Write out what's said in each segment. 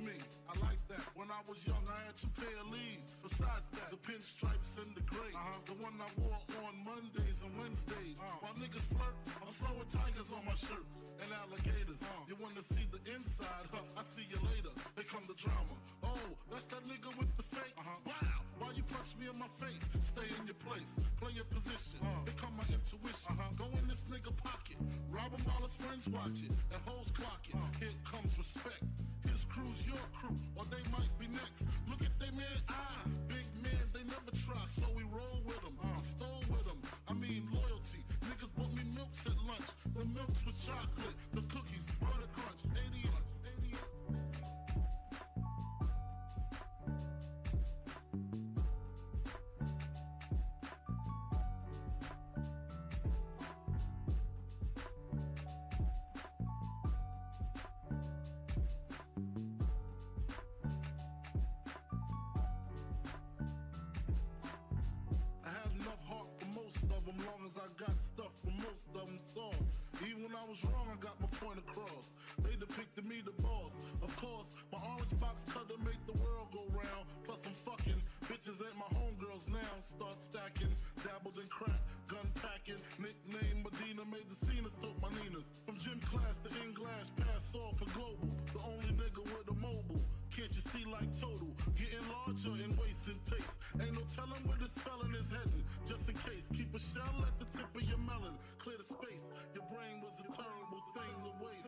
me. I like that. When I was young, I had 2 pair of leaves. Besides that, the pinstripes and the gray. The one I wore on Mondays and Wednesdays. While niggas flirt, I'm sewing tigers on my shirt and alligators. You wanna see the inside? I see you later. Here come the drama. Oh, that's that nigga with the fake. Wow, why you punch me in my face? Stay in your place, play your position. Here come my intuition. Go in this nigga pocket, rob him while his friends watch it, and hoes clock it. Here comes respect. His crew's your crew, or they might be next. Look at they man, big man, they never try, so we roll with them. I stole with them. I mean loyalty. Niggas bought me milks at lunch. The milks with chocolate, the cookies, butter crunch, 88. Long as I got stuff for most of them soft. Even when I was wrong, I got my point across. They depicted me the boss. Of course, my orange box cutter make the world go round. Plus I'm fucking bitches ain't my homegirls now. Start stacking, dabbled in crack, gun packing. Nickname Medina, made the scenes, took my Ninas. From gym class to English, pass off for global. The only nigga with a mobile. Can't you see like total? Getting larger in waist and taste. Ain't no telling where this felon is heading. Just in case, keep a shell at the tip of your melon. Clear the space. Your brain was a terrible thing to waste.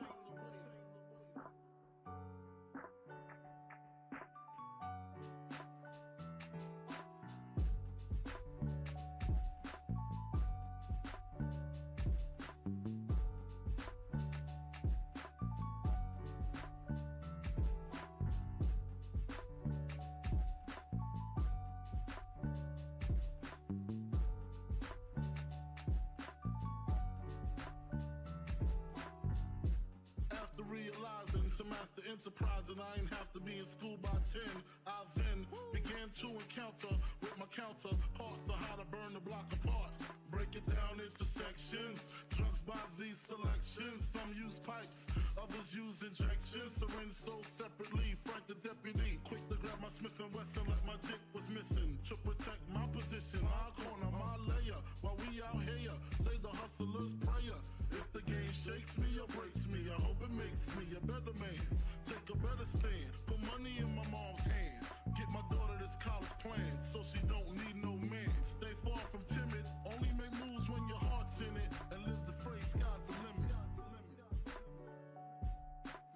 Realizing to master enterprise and I ain't have to be in school by 10. I then began to encounter with my counterparts on how to burn the block apart. Break it down into sections. Drugs by these selections. Some use pipes, others use injections. Syringe sold separately. Frank the deputy, quick to grab my Smith & Wesson like my dick was missing. To protect my position, my corner, my layer. While we out here, say the hustler's prayer. If the game shakes me or breaks me, I hope it makes me a better man. Take a better stand. Put money in my mom's hand. Get my daughter this college plan so she don't need no man. Stay far from timid. Only make moves when your heart's in it. And live the phrase, sky's the limit.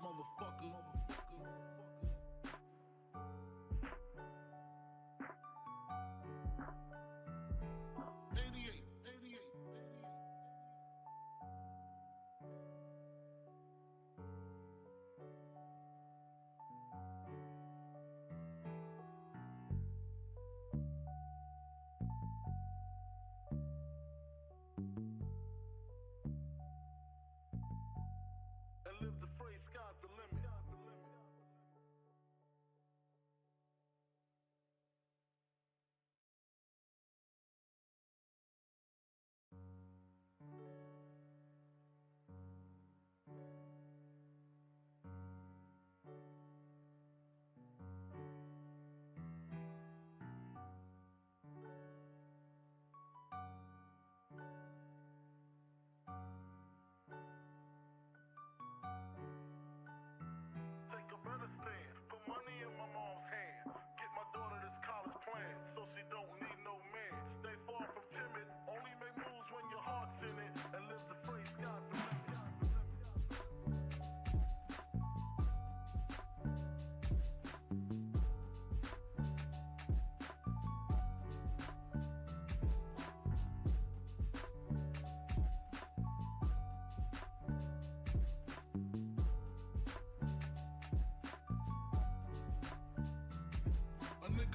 Motherfucker. 88. And live the phrase, sky's the limit. Put money in my mom's hand. Get my daughter this college plan so she don't need no man. Stay far from timid. Only make moves when your heart's in it. And live the phrase, sky's the limit.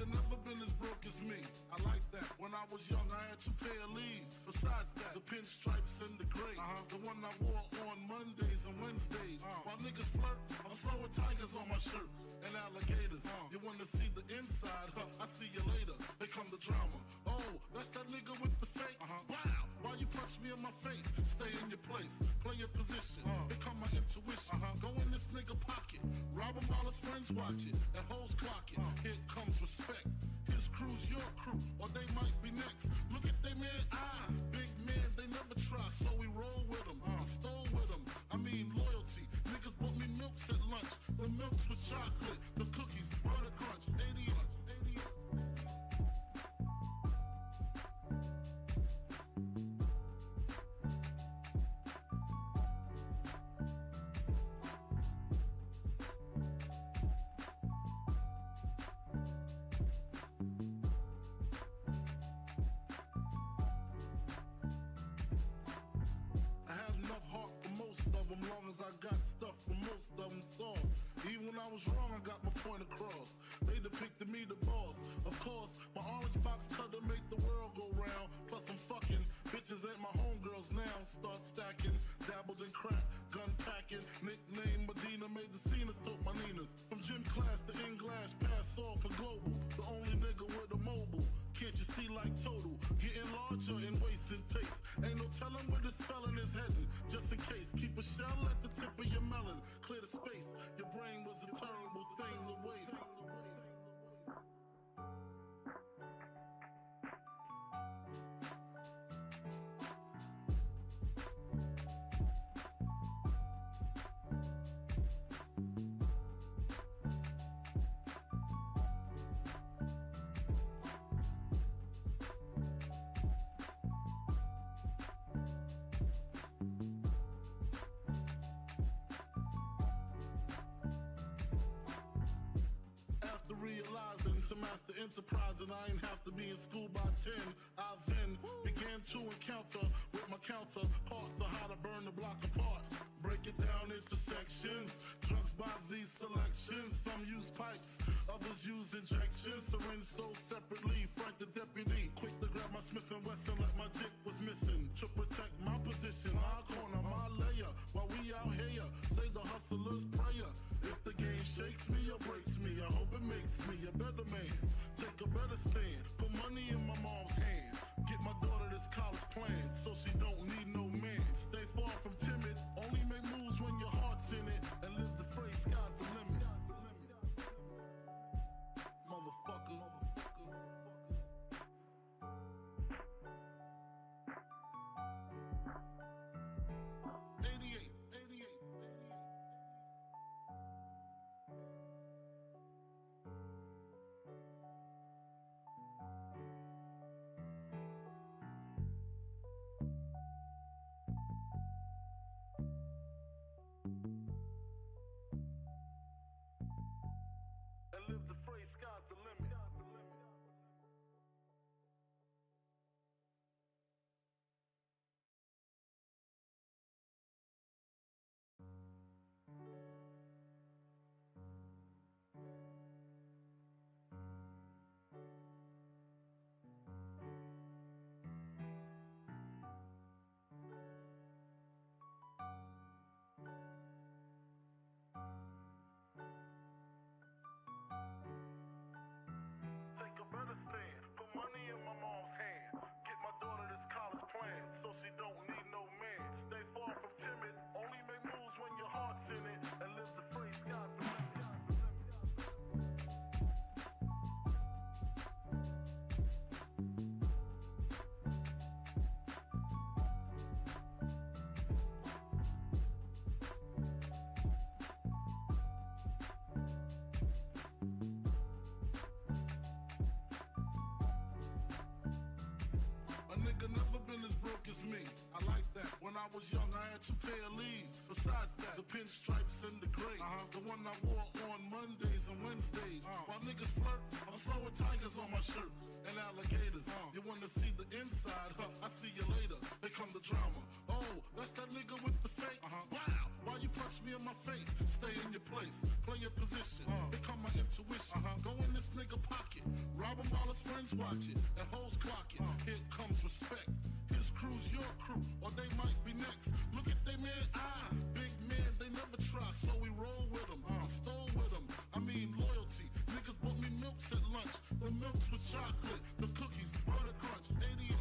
Never been as broke as me. I like that. When I was young, I had 2 pair of leaves. Besides that, the pinstripes and the gray. The one I wore on Mondays and Wednesdays. While niggas flirt, I'm sewing tigers on my shirt and alligators. You wanna see the inside? I see you later. Here come the drama. Oh, that's that nigga with the fake. Wow, why you punch punch me in my face, stay in your place, play your position, become my intuition. Go in this nigga pocket, rob him while his friends watch it, and hoes clock it. Here comes respect. His crew's your crew, or they might be next. Look at they man, big man, they never try, so we roll with them, stole with them. I mean loyalty. Niggas bought me milks at lunch, the milks with chocolate, the cookies, butter crunch, 80. Long as I got stuff for most of them soft. Even when I was wrong, I got my point across. They depicted me the boss. Of course, my orange box cutter make the world go round. Plus I'm fucking bitches ain't my homegirls now. Start stacking, dabbled in crack, gun packing. Nickname Medina, made the scenes, took my Ninas. From gym class to in-glass, pass off for global. The only nigga with a mobile. Can't you see like total? Getting larger in waist and taste. Ain't no telling where this felon is heading. Just in case, keep a shell at the tip of your melon. Clear the space. Your brain was a terrible thing to waste. Realizing to master enterprise and I ain't have to be in school by 10. I then began to encounter with my counterparts on how to burn the block apart. Break it down into sections. Drugs by these selections. Some use pipes, others use injections. Syringe sold separately. Frank the deputy, quick to grab my Smith & Wesson like my dick was missing. To protect my position, my corner, my layer. While we out here, say the hustler's prayer. If the game shakes me or breaks me, I hope it makes me a better man. Take a better stand, put money in my mom's hand. Get my daughter this college plan, so she don't need no man. Stay far from timid, only make moves when your heart's in it. And live the phrase, sky's the limit. Motherfucker. 88. And live the phrase, sky's the limit. Take a better stand, put money in my mom's hand. Get my daughter this college plan, so she don't need no man. Stay far from timid, only make moves when your heart's in it. And live the phrase, sky's the limit. A nigga never been as broke as me. I like that. When I was young, I had 2 pair of leaves. Besides that, the pinstripes and the gray. The one I wore on Mondays and Wednesdays. While niggas flirt, I'm throwing tigers on my shirt and alligators. You wanna see the inside? I see you later. They come the drama. Oh, that's that nigga with the fake. Wow, why you punch me in my face? Stay in your place, play your position. Become my intuition. Go in this nigga pocket, rob him while his friends watch it, and hoes clock it. Here comes respect. His crew's your crew, or they might be next. Look at they man, big man, they never try, so we roll with them, stole with them. I mean loyalty. Niggas bought me milks at lunch, the milks with chocolate, the cookies, butter crunch, 80.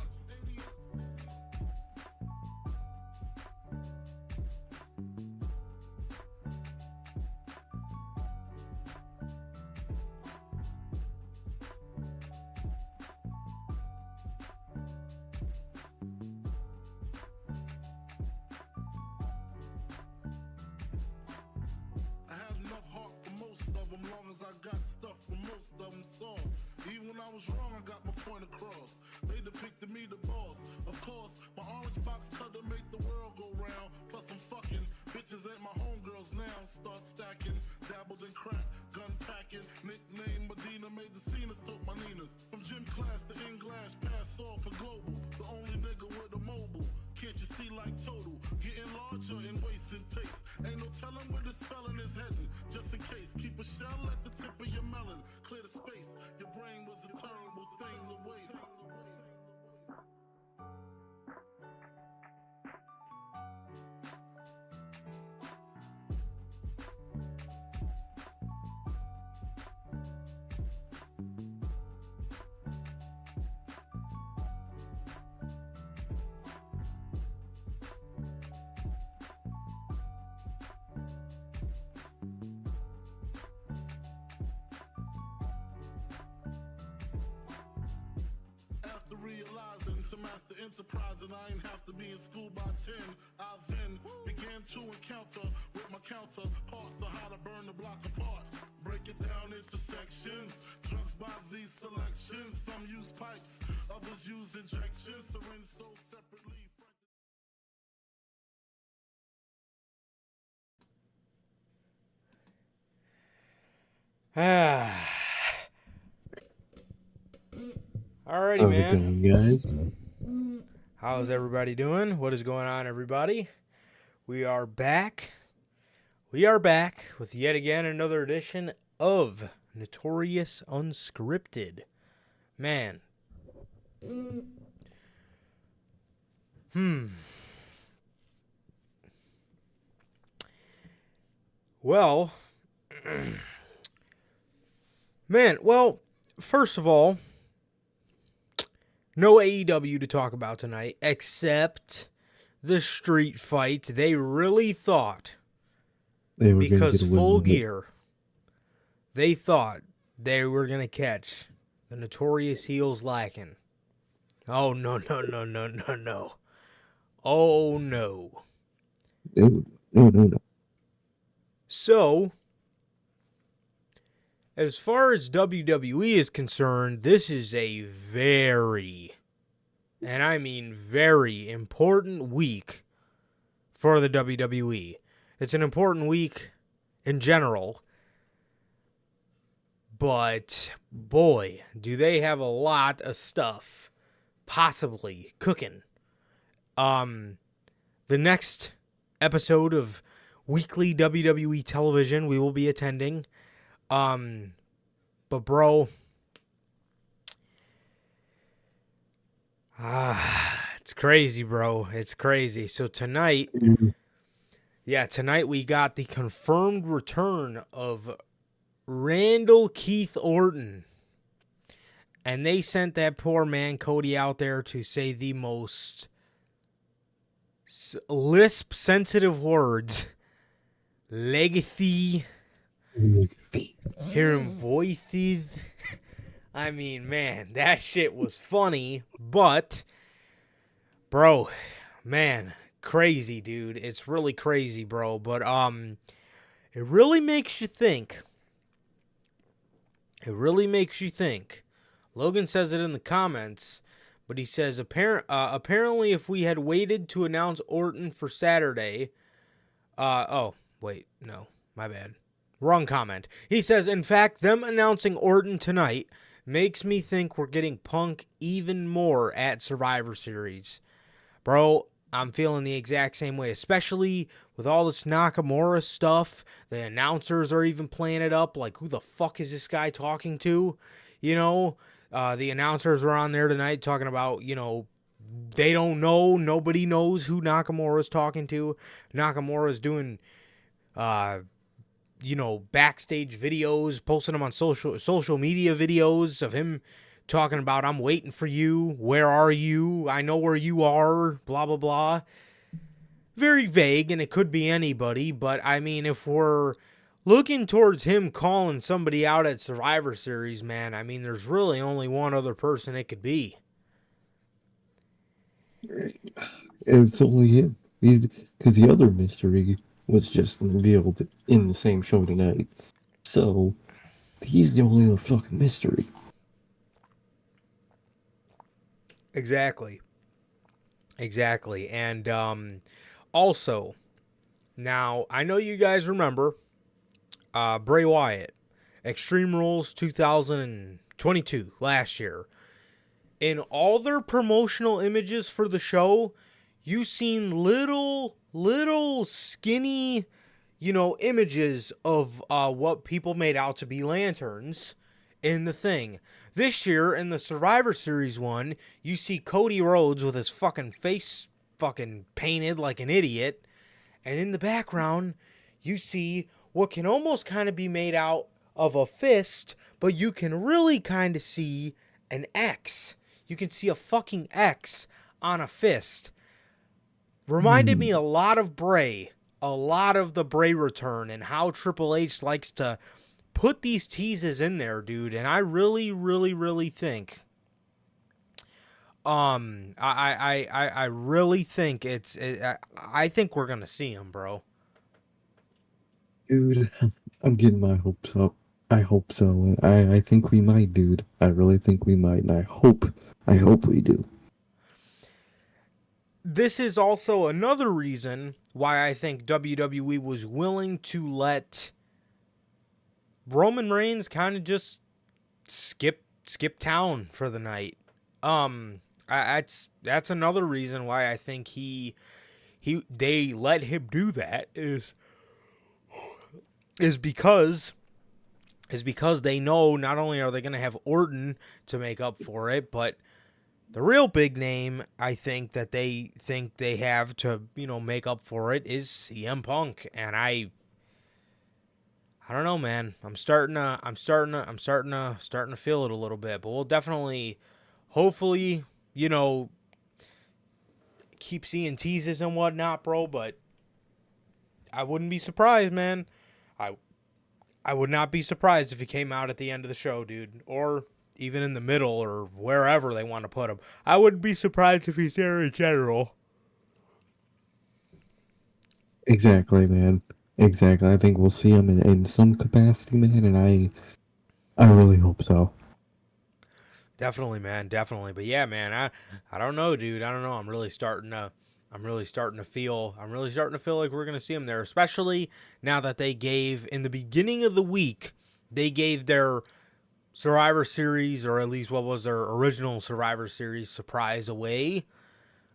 them long as I got stuff from most of them soft. Even when I was wrong, I got my point across. They depicted me the boss. Of course, my orange box cutter make the world go round. Plus I'm fucking bitches ain't my homegirls now. Start stacking, dabbled in crack, gun packing. Nickname Medina, made the scenes, took my Ninas. From gym class to English, pass off for global. The only nigga with a mobile. Can't you see like total? Getting larger in waist and taste. Ain't no telling where this felon is heading. Just in case, keep a shell at the tip of your melon. Clear the space. Your brain was a terrible thing to waste. Realizing to master enterprise and I ain't have to be in school by 10. I then began to encounter with my counterparts of how to burn the block apart. Break it down into sections. Drugs by these selections. Some use pipes, others use injections. Syringe sold separately. Alrighty, man. Guys? How's everybody doing? What is going on, everybody? We are back. We are back with yet again another edition of Notorious Unscripted. Man. Well. Man, well, first of all, no AEW to talk about tonight, except the street fight. They really thought, because Full Gear, they thought they were going to catch the Notorious heels lacking. Oh, no. Oh, no. No. So, as far as WWE is concerned, this is a very, and I mean very important week for the WWE. It's an important week in general, but boy, do they have a lot of stuff possibly cooking. The next episode of weekly WWE television we will be attending. But bro, it's crazy, bro. It's crazy. So tonight we got the confirmed return of Randall Keith Orton. And they sent that poor man Cody out there to say the most lisp-sensitive words. Legacy. Hearing voices. I mean, man, that shit was funny, but bro, man, crazy, dude. It's really crazy, bro. But it really makes you think. Logan says it in the comments, but he says apparently if we had waited to announce Orton for Saturday, oh, wait, no, my bad. Wrong comment. He says, in fact, them announcing Orton tonight makes me think we're getting Punk even more at Survivor Series. Bro, I'm feeling the exact same way, especially with all this Nakamura stuff. The announcers are even playing it up like, who the fuck is this guy talking to? You know, the announcers were on there tonight talking about, you know, they don't know. Nobody knows who Nakamura is talking to. Nakamura is doing, you know, backstage videos, posting them on social media videos of him talking about, I'm waiting for you. Where are you? I know where you are. Blah, blah, blah. Very vague, and it could be anybody. But, I mean, if we're looking towards him calling somebody out at Survivor Series, man, I mean, there's really only one other person it could be. It's only him. Because the other mystery was just revealed in the same show tonight. So he's the only fucking mystery. Exactly. And also, now I know you guys remember Bray Wyatt, Extreme Rules 2022 last year. In all their promotional images for the show, you seen little skinny, images of what people made out to be lanterns in the thing. This year, in the Survivor Series one, you see Cody Rhodes with his fucking face fucking painted like an idiot. And in the background, you see what can almost kind of be made out of a fist, but you can really kind of see an X. You can see a fucking X on a fist. Reminded me a lot of Bray. A lot of the Bray return and how Triple H likes to put these teases in there, dude. And I really think, I really think I think we're gonna see him, bro. Dude, I'm getting my hopes up. I hope so. I think we might, dude. I really think we might, and I hope we do. This is also another reason why I think WWE was willing to let Roman Reigns kind of just skip town for the night. That's another reason why I think they let him do that is because they know not only are they going to have Orton to make up for it, but the real big name I think that they have to, make up for it is CM Punk. And I don't know, man. I'm starting to feel it a little bit, but we'll definitely, hopefully, keep seeing teases and whatnot, bro. But I wouldn't be surprised, man. I would not be surprised if he came out at the end of the show, dude, or even in the middle or wherever they want to put him. I wouldn't be surprised if he's there in general. Exactly, man. Exactly. I think we'll see him in some capacity, man, and I really hope so. Definitely, man. Definitely. But yeah, man, I don't know, dude. I don't know. I'm really starting to feel like we're going to see him there, especially now that they gave in the beginning of the week, they gave their Survivor Series, or at least what was their original Survivor Series surprise away.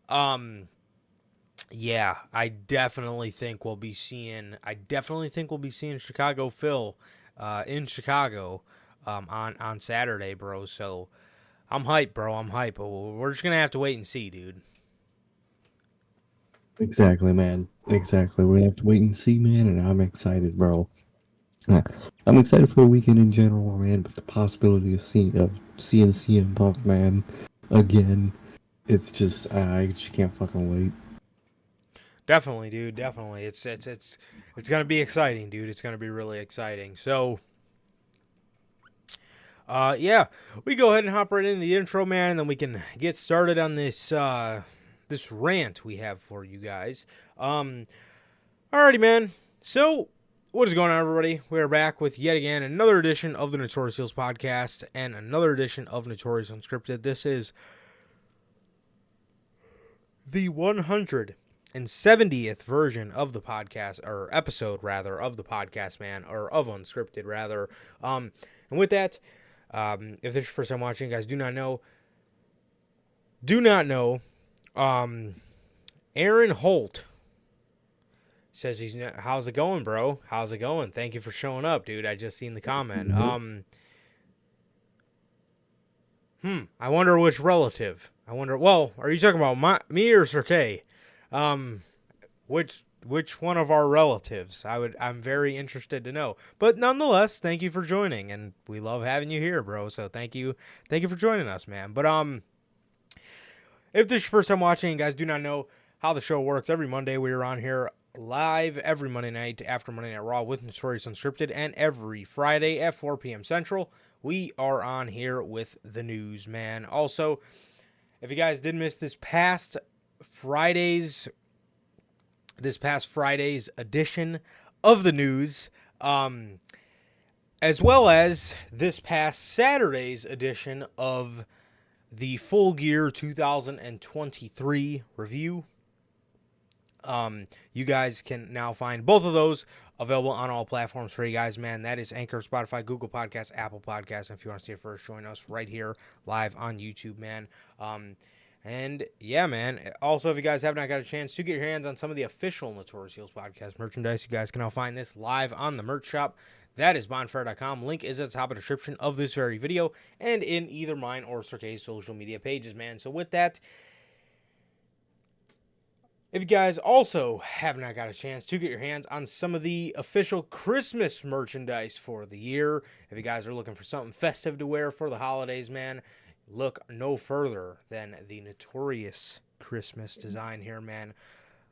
Yeah, I definitely think we'll be seeing Chicago Phil in Chicago on Saturday, bro. So I'm hyped, bro. I'm hyped. But we're just gonna have to wait and see, dude. Exactly, man. Exactly. We're gonna have to wait and see, man, and I'm excited, bro. I'm excited for the weekend in general, man, but the possibility of seeing CM Punk, man, again, it's just I just can't fucking wait. Definitely, dude. Definitely. It's gonna be exciting, dude. It's gonna be really exciting. So, yeah, we go ahead and hop right into the intro, man, and then we can get started on this this rant we have for you guys. Alrighty, man. So, what is going on, everybody? We are back with yet again another edition of the Notorious podcast and another edition of Notorious Unscripted. This is the 170th version of the podcast, or episode rather, of the podcast, man, or of Unscripted rather. And with that, if this is your first time watching, guys, do not know, Aaron Holt says how's it going, bro? How's it going? Thank you for showing up, dude. I just seen the comment. I wonder which relative. Well, are you talking about me or Sir K? Which one of our relatives? I'm very interested to know. But nonetheless, thank you for joining, and we love having you here, bro. So thank you for joining us, man. But if this is your first time watching, guys, do not know how the show works. Every Monday we are on here live every Monday night after Monday Night Raw with Notorious Unscripted, and every Friday at 4 p.m. Central we are on here with the news, man. Also, if you guys did miss this past Friday's edition of the news, as well as this past Saturday's edition of the Full Gear 2023 review. You guys can now find both of those available on all platforms for you guys, man. That is Anchor, Spotify, Google Podcasts, Apple Podcasts. And if you want to see it first, join us right here live on YouTube, man. And yeah, man. Also, if you guys have not got a chance to get your hands on some of the official Notorious Heels podcast merchandise, you guys can now find this live on the merch shop. That is bonfire.com. Link is at the top of the description of this very video and in either mine or Circay's social media pages, man. So with that, if you guys also have not got a chance to get your hands on some of the official Christmas merchandise for the year, if you guys are looking for something festive to wear for the holidays, man, look no further than the Notorious Christmas design here, man.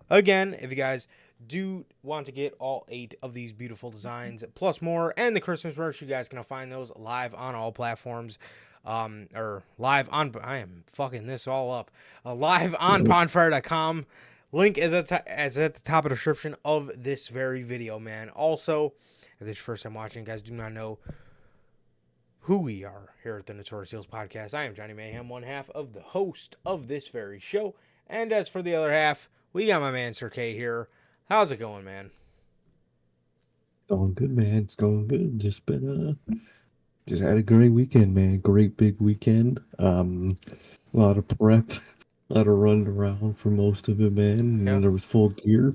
Again, if you guys do want to get all 8 of these beautiful designs plus more and the Christmas merch, you guys can find those live on all platforms. Or live on, I am fucking this all up. Live on bonfire.com. Link is at the top of the description of this very video, man. Also, if this is your first time watching, guys, do not know who we are here at the Notorious Heels Podcast. I am Johnny Mayhem, one half of the host of this very show. And as for the other half, we got my man Sir K here. How's it going, man? Going good, man. It's going good. Just had a great weekend, man. Great big weekend. A lot of prep, a lot of running around for most of it, man. And then there was Full Gear.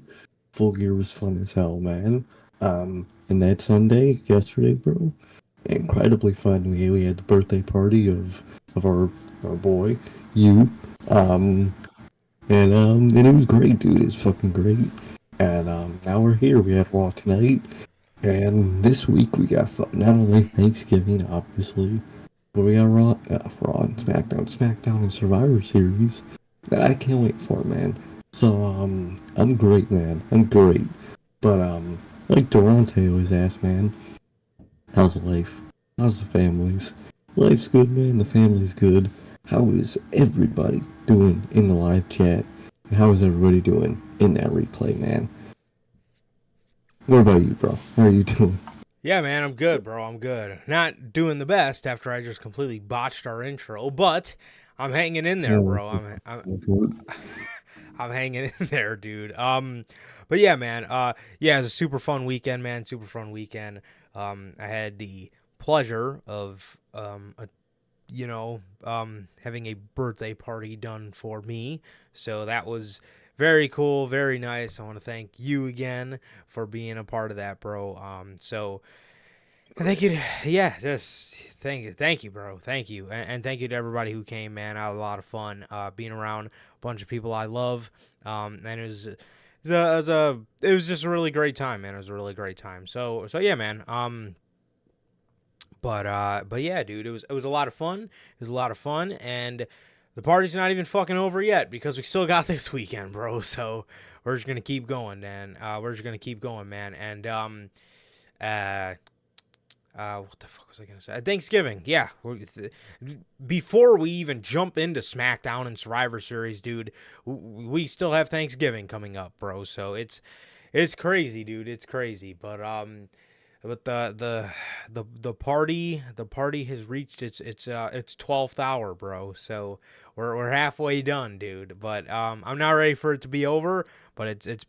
Full Gear was fun as hell, man. And that Sunday, yesterday, bro, incredibly fun. We had the birthday party of our boy, you. And it was great, dude. It was fucking great. And now we're here. We had Raw tonight. And this week we got not only Thanksgiving, obviously, but we got Raw and SmackDown and Survivor Series that I can't wait for, man. So I'm great, man. I'm great. But like Durante always asks, man, how's life? How's the families? Life's good, man. The family's good. How is everybody doing in the live chat? And how is everybody doing in that replay, man? What about you, bro? How are you doing? Yeah, man, I'm good, bro. I'm good. Not doing the best after I just completely botched our intro, but I'm hanging in there, bro. I'm hanging in there, dude. But yeah, man. Yeah, it was a super fun weekend, man. Super fun weekend. I had the pleasure of having a birthday party done for me, so that was very cool, very nice. I want to thank you again for being a part of that, bro. So thank you. Just thank you, bro. Thank you, and thank you to everybody who came, man. I had a lot of fun being around a bunch of people I love, and it was just a really great time, man. It was a really great time. So yeah, man. But yeah, dude, it was a lot of fun. It was a lot of fun, and the party's not even fucking over yet because we still got this weekend, bro. So we're just gonna keep going, man. We're just gonna keep going, man. And what the fuck was I gonna say? Thanksgiving, yeah. Before we even jump into SmackDown and Survivor Series, dude, we still have Thanksgiving coming up, bro. So it's crazy, dude. It's crazy, but the party has reached its 12th hour, bro. So we're halfway done, dude. But I'm not ready for it to be over. But it's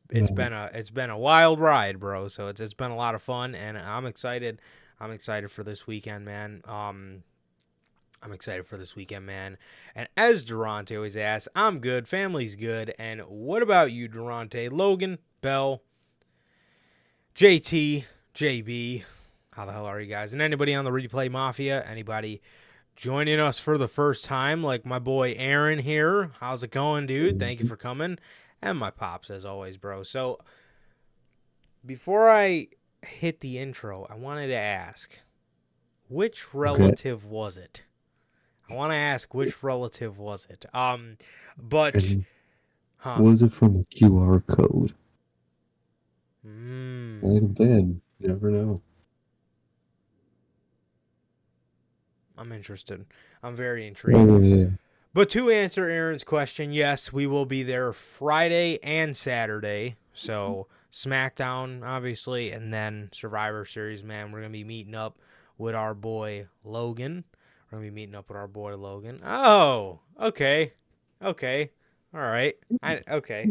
been a wild ride, bro. So it's been a lot of fun, and I'm excited. I'm excited for this weekend, man. I'm excited for this weekend, man. And as Durante always asks, I'm good. Family's good. And what about you, Durante? Logan, Bell, JT, JB, how the hell are you guys? And anybody on the Replay Mafia, anybody joining us for the first time, like my boy Aaron here. How's it going, dude? Thank you for coming. And my pops, as always, bro. So before I hit the intro, I wanted to ask, which relative was it? I want to ask, which relative was it? But was it from a QR code? Might have been. You never know. I'm interested. I'm very intrigued. Oh, yeah. But to answer Aaron's question, yes, we will be there Friday and Saturday. So SmackDown, obviously, and then Survivor Series, man. We're going to be meeting up with our boy Logan. We're going to be meeting up with our boy Logan. Oh, okay. Okay. All right. Okay.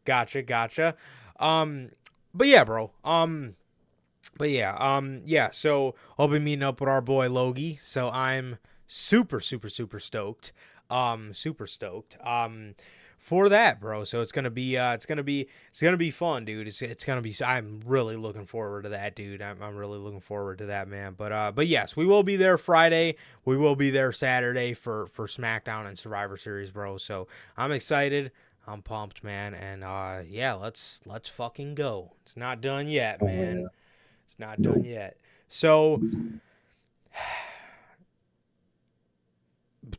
Gotcha. But yeah, bro. So I'll be meeting up with our boy Logie. So I'm super stoked. Super stoked. For that, bro. So it's gonna be fun, dude. It's gonna be. I'm really looking forward to that, dude. I'm really looking forward to that, man. But yes, we will be there Friday. We will be there Saturday for SmackDown and Survivor Series, bro. So I'm excited. I'm pumped, man. And yeah, let's fucking go. It's not done yet, man. yeah. It's not done yet. So,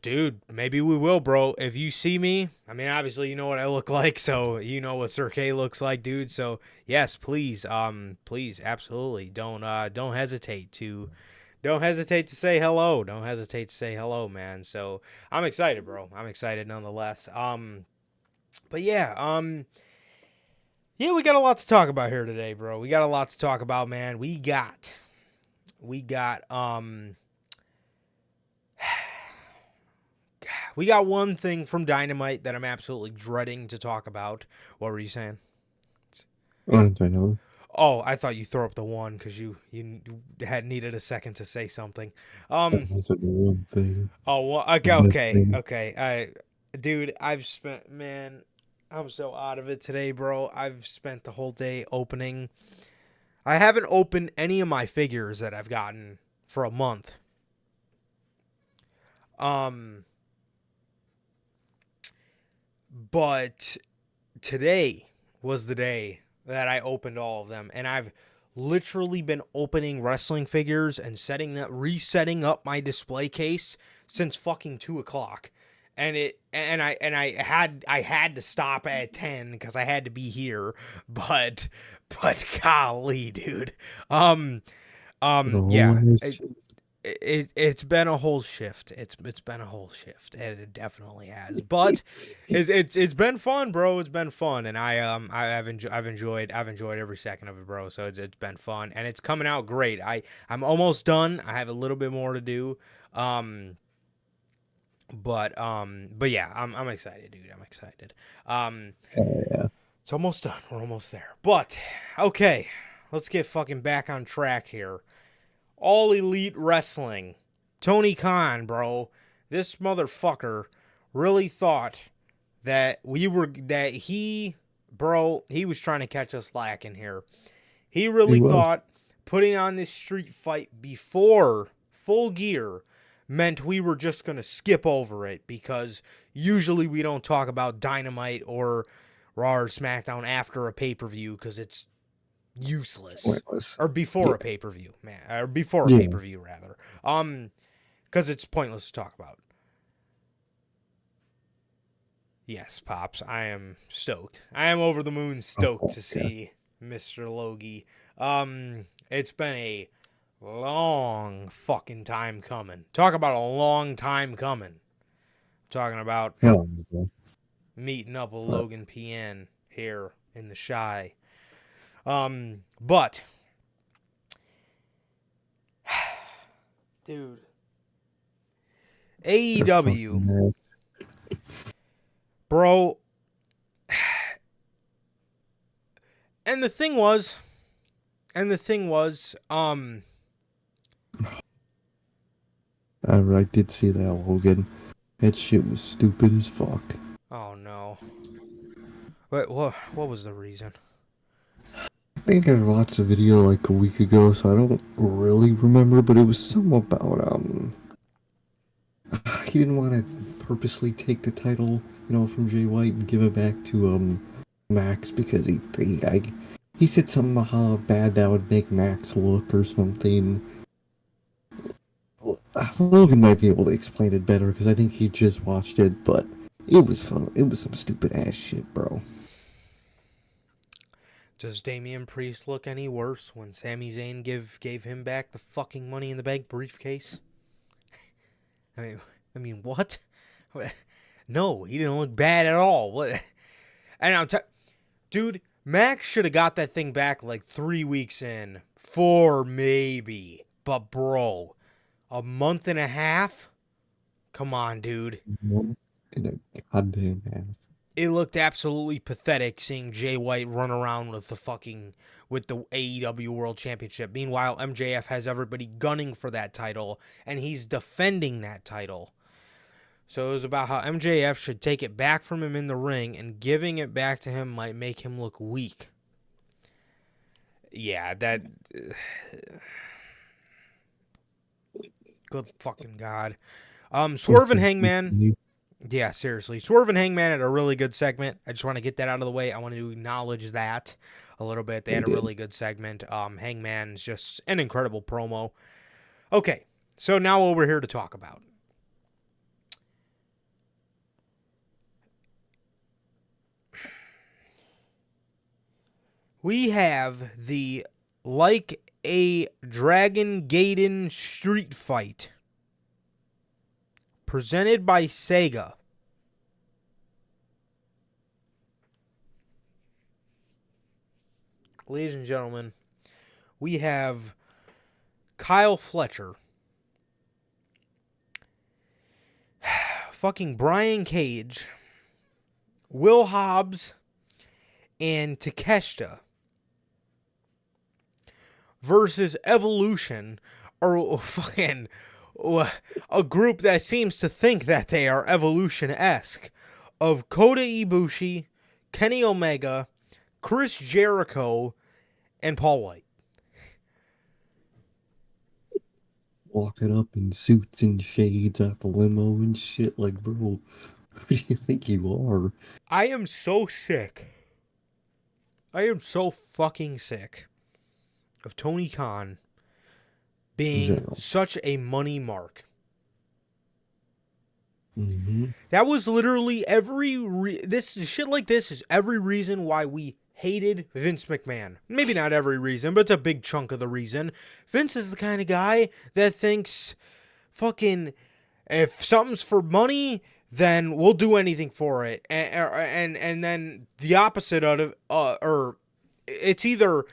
dude, maybe we will, bro. If you see me, I mean, obviously you know what I look like, so you know what Sir K looks like, dude. So yes, please, absolutely, don't hesitate to say hello. Don't hesitate to say hello, man. So I'm excited, bro. I'm excited nonetheless. But yeah, yeah, we got a lot to talk about here today, bro. We got a lot to talk about, man. We got one thing from Dynamite that I'm absolutely dreading to talk about. What were you saying? I know. Oh, I thought you threw up the one because you had needed a second to say something. That's the one thing. Oh, well, okay. Dude, I'm so out of it today, bro. I've spent the whole day opening. I haven't opened any of my figures that I've gotten for a month. But today was the day that I opened all of them, and I've literally been opening wrestling figures and resetting up my display case since fucking 2:00. And I had to stop at 10 because I had to be here, but golly, dude, yeah, it's been a whole shift. It's been a whole shift, and it definitely has. But it's been fun, bro. It's been fun, and I've enjoyed every second of it, bro. So it's been fun, and it's coming out great. I'm almost done. I have a little bit more to do. But yeah, I'm excited, dude. I'm excited. Yeah. It's almost done. We're almost there. But okay, let's get fucking back on track here. All Elite Wrestling. Tony Khan, bro. This motherfucker really thought that he was trying to catch us lacking here. He really thought putting on this street fight before Full Gear meant we were just going to skip over it because usually we don't talk about Dynamite or Raw or SmackDown after a pay-per-view because it's useless. Or before a pay-per-view, man. Or before a pay-per-view, rather. Because it's pointless to talk about. Yes, Pops, I am stoked. I am over the moon stoked to see Mr. Logie. It's been a long fucking time coming. Talk about a long time coming. I'm talking about meeting up with Logan PN here in the Shy. But dude, AEW, bro. And the thing was, I did see that, Logan. That shit was stupid as fuck. Oh no. Wait, what was the reason? I think I watched a video like a week ago, so I don't really remember, but it was something about, he didn't want to purposely take the title, from Jay White and give it back to, Max because he said something about how bad that would make Max look or something. Logan might be able to explain it better because I think he just watched it, but it was fun. It was some stupid ass shit, bro. Does Damian Priest look any worse when Sami Zayn gave him back the fucking Money in the Bank briefcase? I mean, what? No, he didn't look bad at all. What? And dude, Max should have got that thing back like 3 weeks in, 4 maybe. But bro, a month and a half? Come on, dude. One in a goddamn half. It looked absolutely pathetic seeing Jay White run around with the AEW World Championship. Meanwhile, MJF has everybody gunning for that title, and he's defending that title. So it was about how MJF should take it back from him in the ring, and giving it back to him might make him look weak. Yeah, that... Good fucking God. Swerve and Hangman... Yeah, seriously. Swerve and Hangman had a really good segment. I just want to get that out of the way. I want to acknowledge that a little bit. They had a really good segment. Hangman's just an incredible promo. Okay, so now what we're here to talk about. We have the Like a Dragon Gaiden street fight presented by Sega. Ladies and gentlemen, we have Kyle Fletcher, fucking Brian Cage, Will Hobbs, and Takeshita versus Evolution, or fucking a group that seems to think that they are Evolution-esque, of Kota Ibushi, Kenny Omega, Chris Jericho, and Paul White. Walking up in suits and shades out the limo and shit, like, bro, who do you think you are? I am so sick. I am so fucking sick of Tony Khan being such a money mark. Mm-hmm. That was literally this shit like this is every reason why we hated Vince McMahon. Maybe not every reason, but it's a big chunk of the reason. Vince is the kind of guy that thinks fucking if something's for money, then we'll do anything for it. And then the opposite of it, or it's either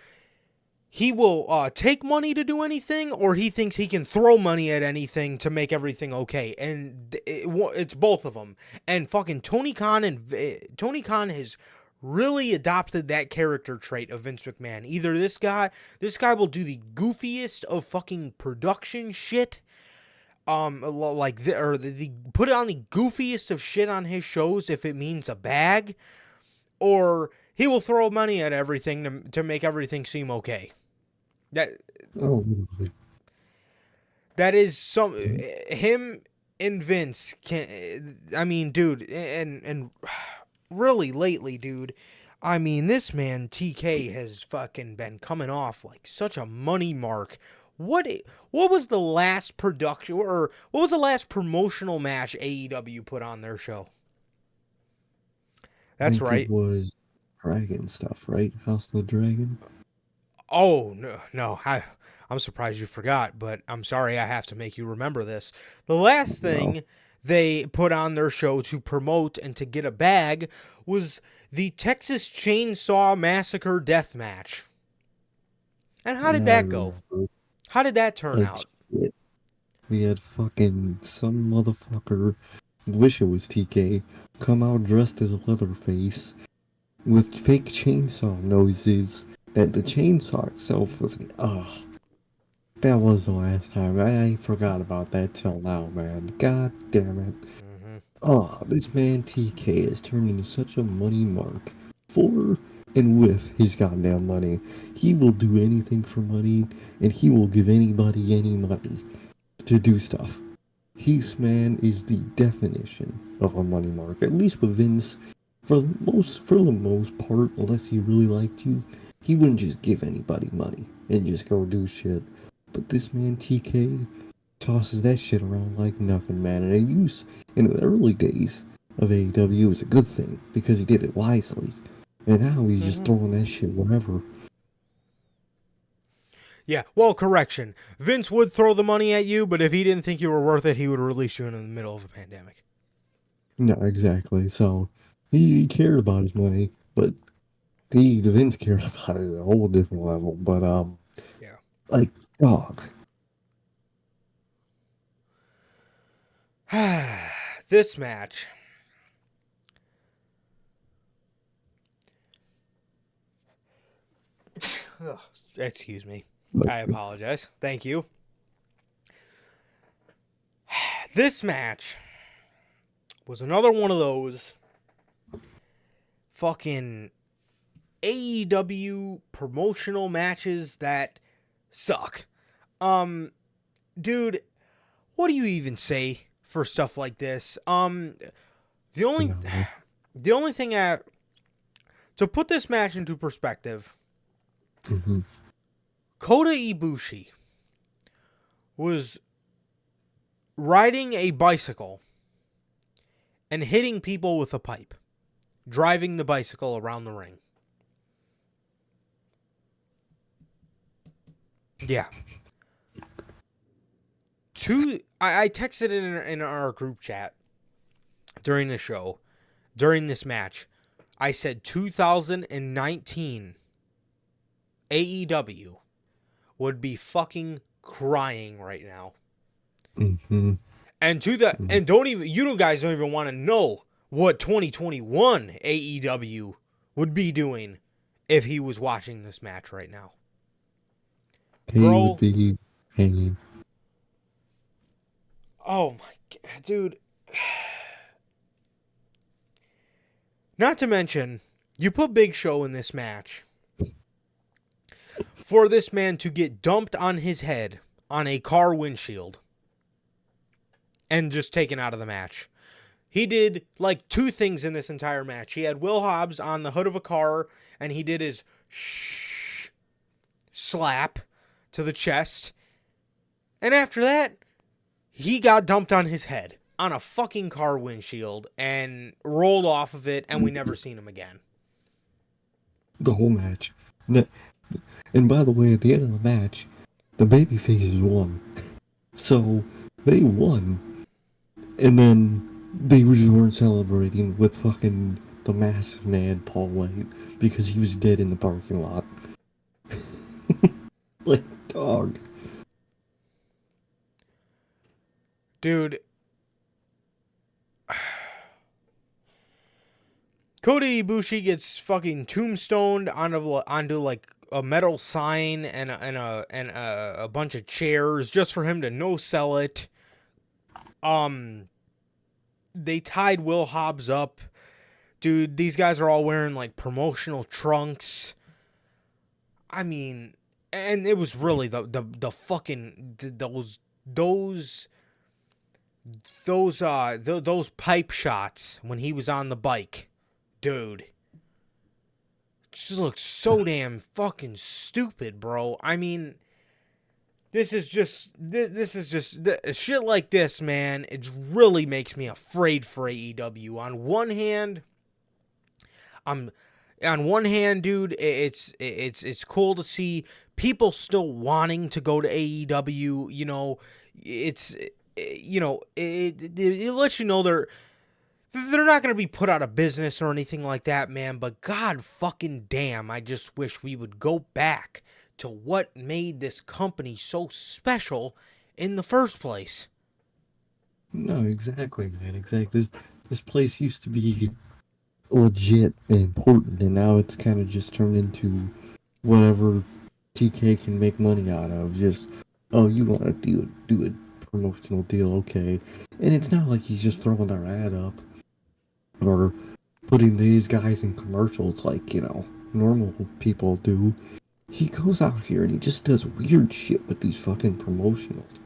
he will take money to do anything, or he thinks he can throw money at anything to make everything okay. And it's both of them. And fucking Tony Khan has really adopted that character trait of Vince McMahon. Either this guy will do the goofiest of fucking production shit, put it on the goofiest of shit on his shows if it means a bag, or he will throw money at everything to make everything seem okay. That is him and Vince can. I mean, dude, and really lately, dude. I mean, this man TK has fucking been coming off like such a money mark. What was the last production, or what was the last promotional match AEW put on their show? That's right. It was Dragon stuff, right? House of the Dragon. Oh, no. I'm surprised you forgot, but I'm sorry I have to make you remember this. The last thing they put on their show to promote and to get a bag was the Texas Chainsaw Massacre death match. And how did that go? How did that turn out? Shit. We had fucking some motherfucker, wish it was TK, come out dressed as a Leatherface with fake chainsaw noises. That the chainsaw itself was that was the last time. I forgot about that till now, man. God damn it. Mm-hmm. This man TK has turned into such a money mark for and with his goddamn money. He will do anything for money, and he will give anybody any money to do stuff. This man is the definition of a money mark, at least with Vince. For the most part, unless he really liked you, he wouldn't just give anybody money and just go do shit. But this man TK tosses that shit around like nothing, man. And in the early days of AEW, it was a good thing because he did it wisely. And now he's just throwing that shit wherever. Yeah, well, correction. Vince would throw the money at you, but if he didn't think you were worth it, he would release you in the middle of a pandemic. No, exactly. So he cared about his money, but the Vince cared about it at a whole different level. But yeah, like, dog, This match. Ugh, excuse me. I apologize. Thank you. This match was another one of those fucking AEW promotional matches that suck. Dude, what do you even say for stuff like this? The only thing to put this match into perspective, Kota Ibushi was riding a bicycle and hitting people with a pipe, driving the bicycle around the ring. Yeah. I texted it in our group chat during the show, during this match. I said 2019 AEW would be fucking crying right now. Mm-hmm. And you guys don't even want to know what 2021 AEW would be doing if he was watching this match right now. He would be hanging. Oh my god, dude. Not to mention, you put Big Show in this match for this man to get dumped on his head on a car windshield and just taken out of the match. He did like two things in this entire match. He had Will Hobbs on the hood of a car, and he did his slap to the chest. And after that, he got dumped on his head on a fucking car windshield and rolled off of it, and we never seen him again. The whole match. And by the way, at the end of the match, the babyfaces won. So, they won. And then they just weren't celebrating with fucking the massive man, Paul White, because he was dead in the parking lot. Like, dog. Dude. Kota Ibushi gets fucking tombstoned onto like a metal sign and a bunch of chairs just for him to no sell it. They tied Will Hobbs up. Dude, these guys are all wearing like promotional trunks. I mean, and it was really the fucking those pipe shots when he was on the bike. Dude, just looks so damn fucking stupid, bro. I mean, this is just shit like this, man. It really makes me afraid for AEW. On one hand, dude, it's cool to see people still wanting to go to AEW. You know, it lets you know they're not going to be put out of business or anything like that, man. But god fucking damn, I just wish we would go back to what made this company so special in the first place. No, exactly, man. Exactly. This place used to be legit and important, and now it's kind of just turned into whatever TK can make money out of. Just, oh, you want to do a promotional deal, okay. And it's not like he's just throwing their ad up or putting these guys in commercials like, you know, normal people do. He goes out here and he just does weird shit with these fucking promotionals.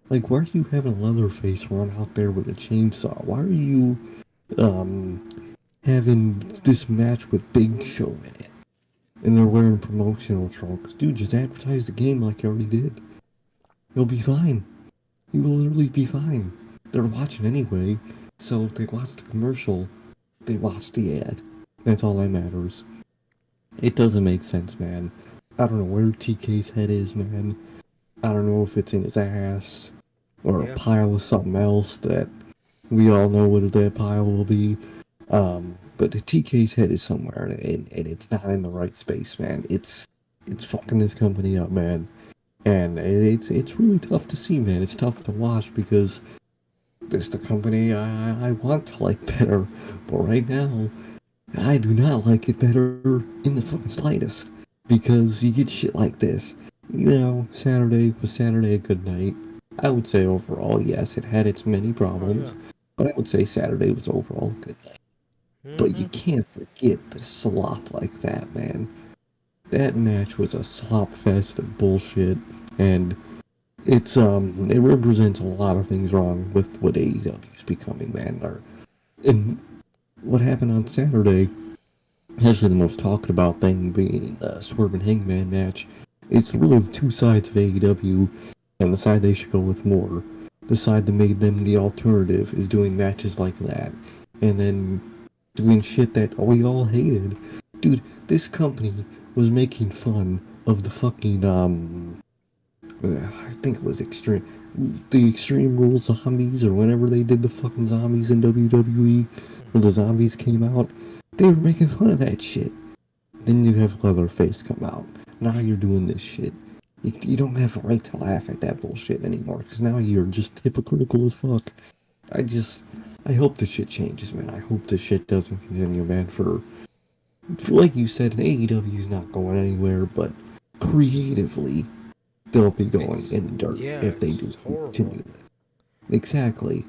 Like, why are you having Leatherface run out there with a chainsaw? Why are you having this match with Big Show in it? And they're wearing promotional trunks. Dude, just advertise the game like you already did. You'll be fine. You will literally be fine. They're watching anyway, so if they watch the commercial, they watch the ad. That's all that matters. It doesn't make sense, man. I don't know where TK's head is, man. I don't know if it's in his ass or a pile of something else that we all know what that pile will be. But the TK's head is somewhere, and it's not in the right space, man. It's fucking this company up, man. And it's really tough to see, man. It's tough to watch because This is the company I want to like better, but right now I do not like it better in the fucking slightest because you get shit like this. Saturday was Saturday a good night? I would say overall, yes, it had its many Oh yeah. problems, but I would say Saturday was overall a good night. But you can't forget the slop like that, man. That match was a slop fest of bullshit, and it represents a lot of things wrong with what AEW is becoming, man. And what happened on Saturday, especially the most talked about thing being the Swerve and Hangman match, it's really the two sides of AEW, and the side they should go with more. The side that made them the alternative is doing matches like that, and then doing shit that we all hated. Dude, this company was making fun of the fucking I think it was the Extreme Rules zombies, or whenever they did the fucking zombies in WWE, when the zombies came out, they were making fun of that shit. Then you have Leatherface come out. Now you're doing this shit. You don't have a right to laugh at that bullshit anymore, because now you're just hypocritical as fuck. I hope this shit changes, man. I hope this shit doesn't continue, man, for like you said, AEW's not going anywhere, but creatively, they'll be going in the dirt if they do It's horrible. continue that. Exactly.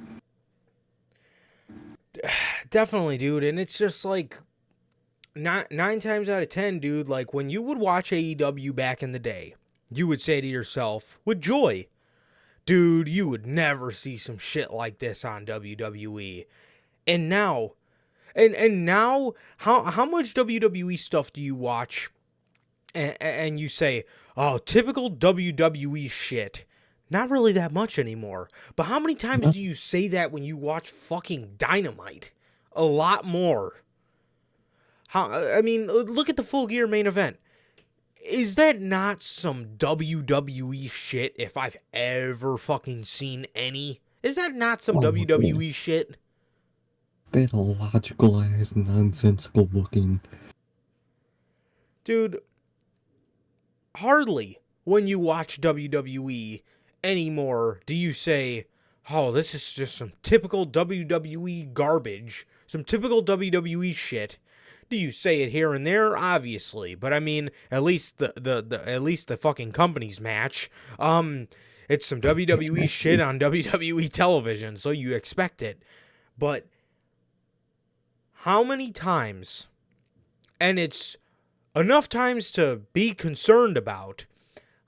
Definitely, dude. And it's just like nine times out of 10, dude, like when you would watch AEW back in the day, you would say to yourself with joy, dude, you would never see some shit like this on WWE. And now, and now, how much WWE stuff do you watch and you say, oh, typical WWE shit? Not really that much anymore. But how many times do you say that when you watch fucking Dynamite? A lot more. I mean, look at the Full Gear main event. Is that not some WWE shit if I've ever fucking seen any? Is that not some WWE shit? That illogical ass, nonsensical looking. Dude, hardly when you watch WWE anymore do you say, oh, this is just some typical WWE garbage, some typical WWE shit. Do you say it here and there? Obviously, but I mean, at least the fucking company's match. It's some WWE shit on WWE television, so you expect it. But how many times, and it's enough times to be concerned about,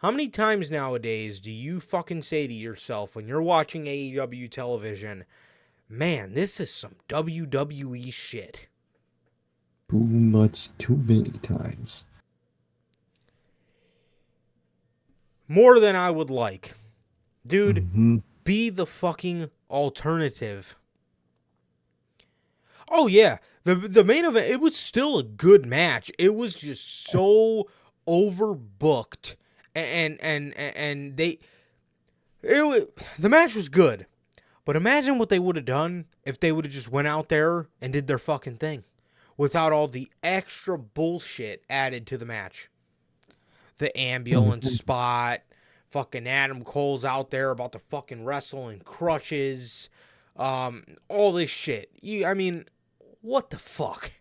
how many times nowadays do you fucking say to yourself when you're watching AEW television, man, this is some WWE shit? Too much, too many times. More than I would like. Dude, Mm-hmm. be the fucking alternative. Oh yeah, the main event, it was still a good match. It was just so overbooked, and the match was good. But imagine what they would have done if they would have just went out there and did their fucking thing without all the extra bullshit added to the match. The ambulance spot, fucking Adam Cole's out there about to fucking wrestle in crutches, all this shit. I mean, what the fuck?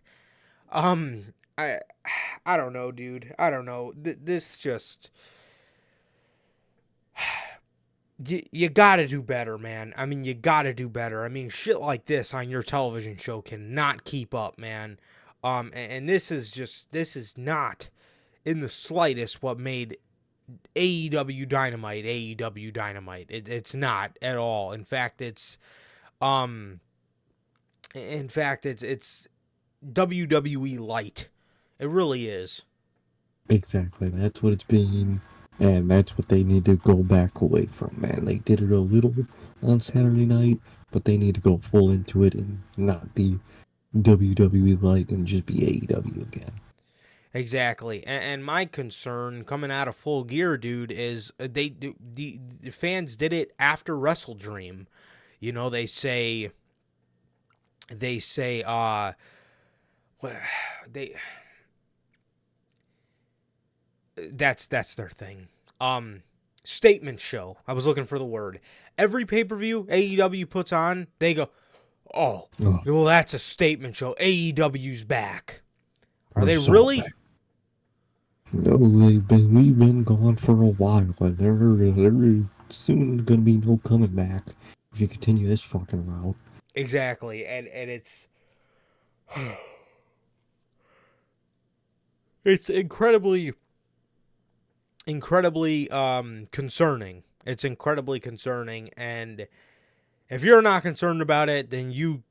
I don't know, dude. I don't know. This just, you gotta do better, man. I mean, you gotta do better. I mean, shit like this on your television show cannot keep up, man. And this is not in the slightest what made AEW Dynamite AEW Dynamite. It's not at all. In fact, it's WWE light. It really is. Exactly. That's what it's been, and that's what they need to go back away from, man. They did it a little on Saturday night, but they need to go full into it and not be WWE light and just be AEW again. Exactly. And my concern coming out of Full Gear, dude, is the fans did it after Wrestle Dream. You know, they say they that's their thing. statement show. I was looking for the word. Every pay-per-view AEW puts on, they go, oh, well, that's a statement show. AEW's back. Are they really? No, we've been gone for a while, and there soon gonna be no coming back if you continue this fucking route. Exactly, and it's it's incredibly concerning. It's incredibly concerning, and if you're not concerned about it, then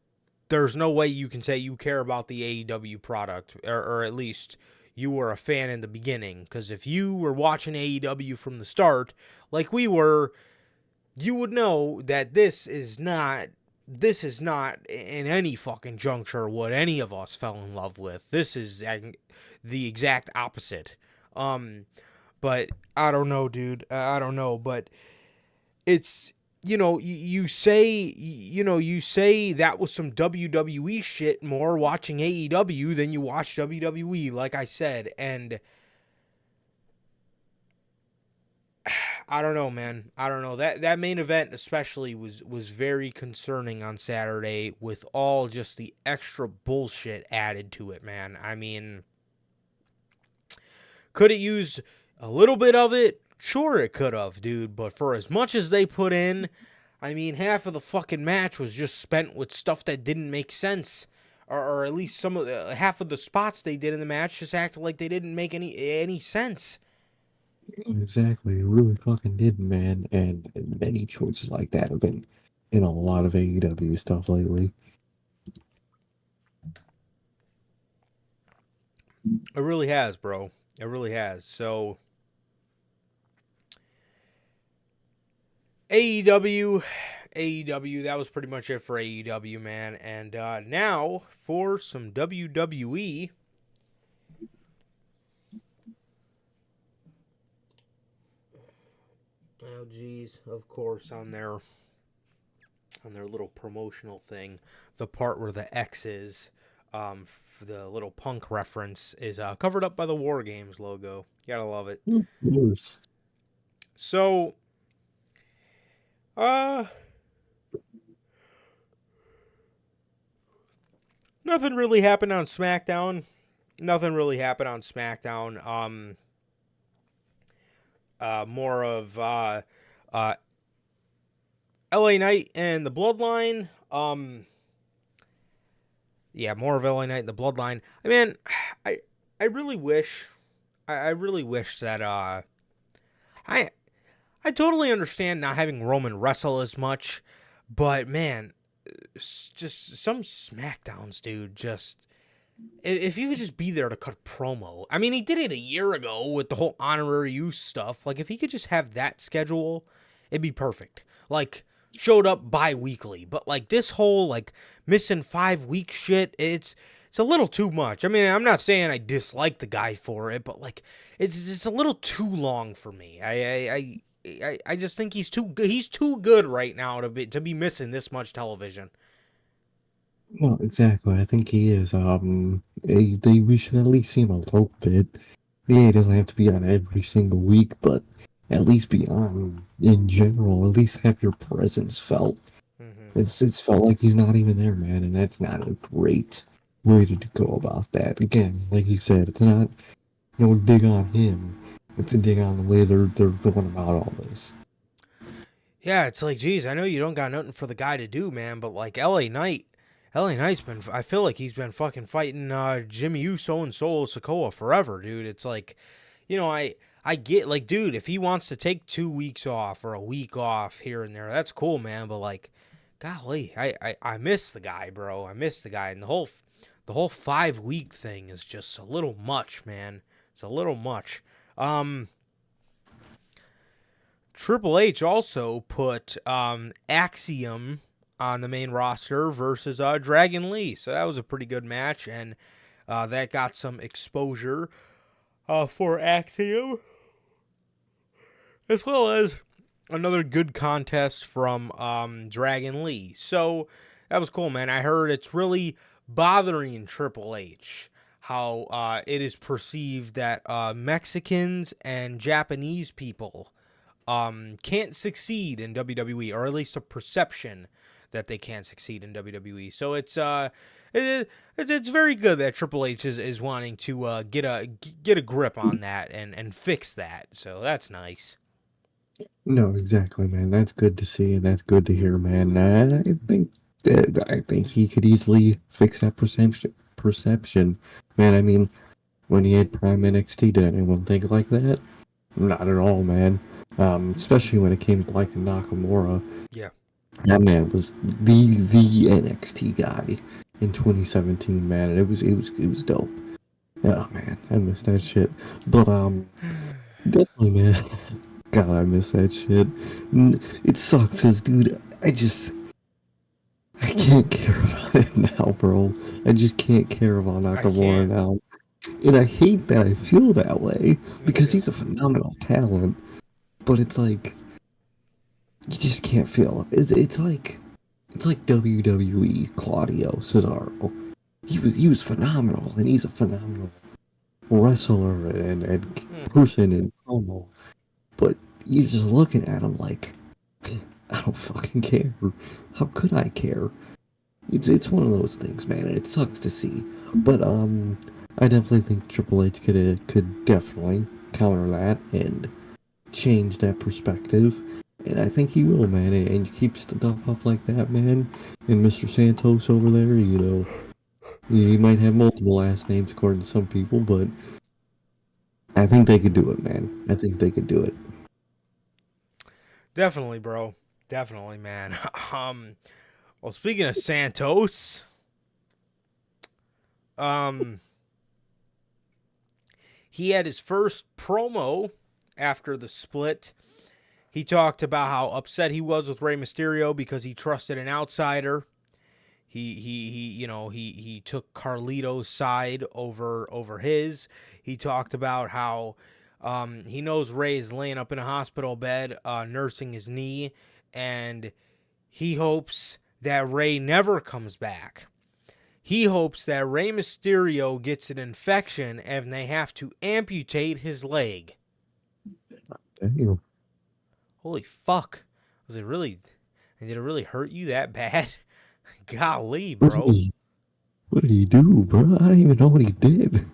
there's no way you can say you care about the AEW product, or at least you were a fan in the beginning. Because if you were watching AEW from the start, like we were, you would know that this is not in any fucking juncture what any of us fell in love with. This is the exact opposite. But I don't know, dude. I don't know, but it's, you say that was some WWE shit more watching AEW than you watch WWE, like I said, and I don't know, man. I don't know. That main event especially was very concerning on Saturday with all just the extra bullshit added to it, man. I mean, could it use a little bit of it? Sure it could have, dude, but for as much as they put in, I mean, half of the fucking match was just spent with stuff that didn't make sense. Or at least half of the spots they did in the match just acted like they didn't make any sense. Exactly, it really fucking did, man. And many choices like that have been in a lot of AEW stuff lately. It really has, bro. It really has. So AEW, that was pretty much it for AEW, man. And now for some WWE. Oh, geez, of course, on their little promotional thing, the part where the X is, the little Punk reference is covered up by the War Games logo. You gotta love it. Of course. So, nothing really happened on SmackDown. More of LA Knight and the Bloodline. More of LA Knight and the Bloodline. I mean, I really wish that I totally understand not having Roman wrestle as much, but man, just some SmackDowns, dude, just if you could just be there to cut a promo. I mean, he did it a year ago with the whole honorary use stuff. Like, if he could just have that schedule, it'd be perfect. Like, showed up bi-weekly. But, like, this whole, like, missing 5 week shit, it's a little too much. I mean, I'm not saying I dislike the guy for it, but, like, it's just a little too long for me. I just think he's too good right now to be missing this much television. No, exactly. I think he is. We should at least see him a little bit. Yeah, he doesn't have to be on every single week, but at least be on in general. At least have your presence felt. Mm-hmm. It's felt like he's not even there, man, and that's not a great way to go about that. Again, like you said, it's not no dig on him. It's a dig on the way they're going about all this. Yeah, it's like, geez, I know you don't got nothing for the guy to do, man, but like LA Knight's been, I feel like he's been fucking fighting Jimmy Uso and Solo Sikoa forever, dude. It's like, I get, like, dude, if he wants to take 2 weeks off or a week off here and there, that's cool, man. But like, golly, I miss the guy, bro. I miss the guy, and the whole 5 week thing is just a little much, man. It's a little much. Triple H also put Axiom on the main roster versus Dragon Lee. So that was a pretty good match, and that got some exposure for Axiom, as well as another good contest from Dragon Lee. So that was cool, man. I heard it's really bothering Triple H how it is perceived that Mexicans and Japanese people can't succeed in WWE, or at least a perception that they can't succeed in WWE. So it's very good that Triple H is wanting to get a grip on that and fix that. So that's nice. No, exactly, man. That's good to see, and that's good to hear, man. I think he could easily fix that perception. Man, I mean, when he had Prime NXT, did anyone think like that? Not at all, man. Especially when it came to like Nakamura. Yeah. That man was the NXT guy in 2017, man. And it was dope. Oh man, I miss that shit. But definitely, man. God, I miss that shit. It sucks, cause dude, I can't care about it now, bro. I just can't care about Nakamura now. And I hate that I feel that way because he's a phenomenal talent. But it's like you just can't feel it. It's like WWE Claudio Cesaro. He was phenomenal, and he's a phenomenal wrestler and person and promo. But you're just looking at him like, I don't fucking care. How could I care? It's one of those things, man, and it sucks to see. But I definitely think Triple H could definitely counter that and change that perspective. And I think he will, man. And you keep stuff up like that, man. And Mr. Santos over there, you know, he might have multiple last names according to some people, but I think they could do it, man. I think they could do it. Definitely, bro. Definitely, man. Well, speaking of Santos, he had his first promo after the split. He talked about how upset he was with Rey Mysterio because he trusted an outsider. He took Carlito's side over his. He talked about how he knows Rey is laying up in a hospital bed, nursing his knee, and he hopes that Rey never comes back. He hopes that Rey Mysterio gets an infection and they have to amputate his leg. Damn. Holy fuck. Did it really hurt you that bad? Golly, bro. What did he do, bro? I don't even know what he did.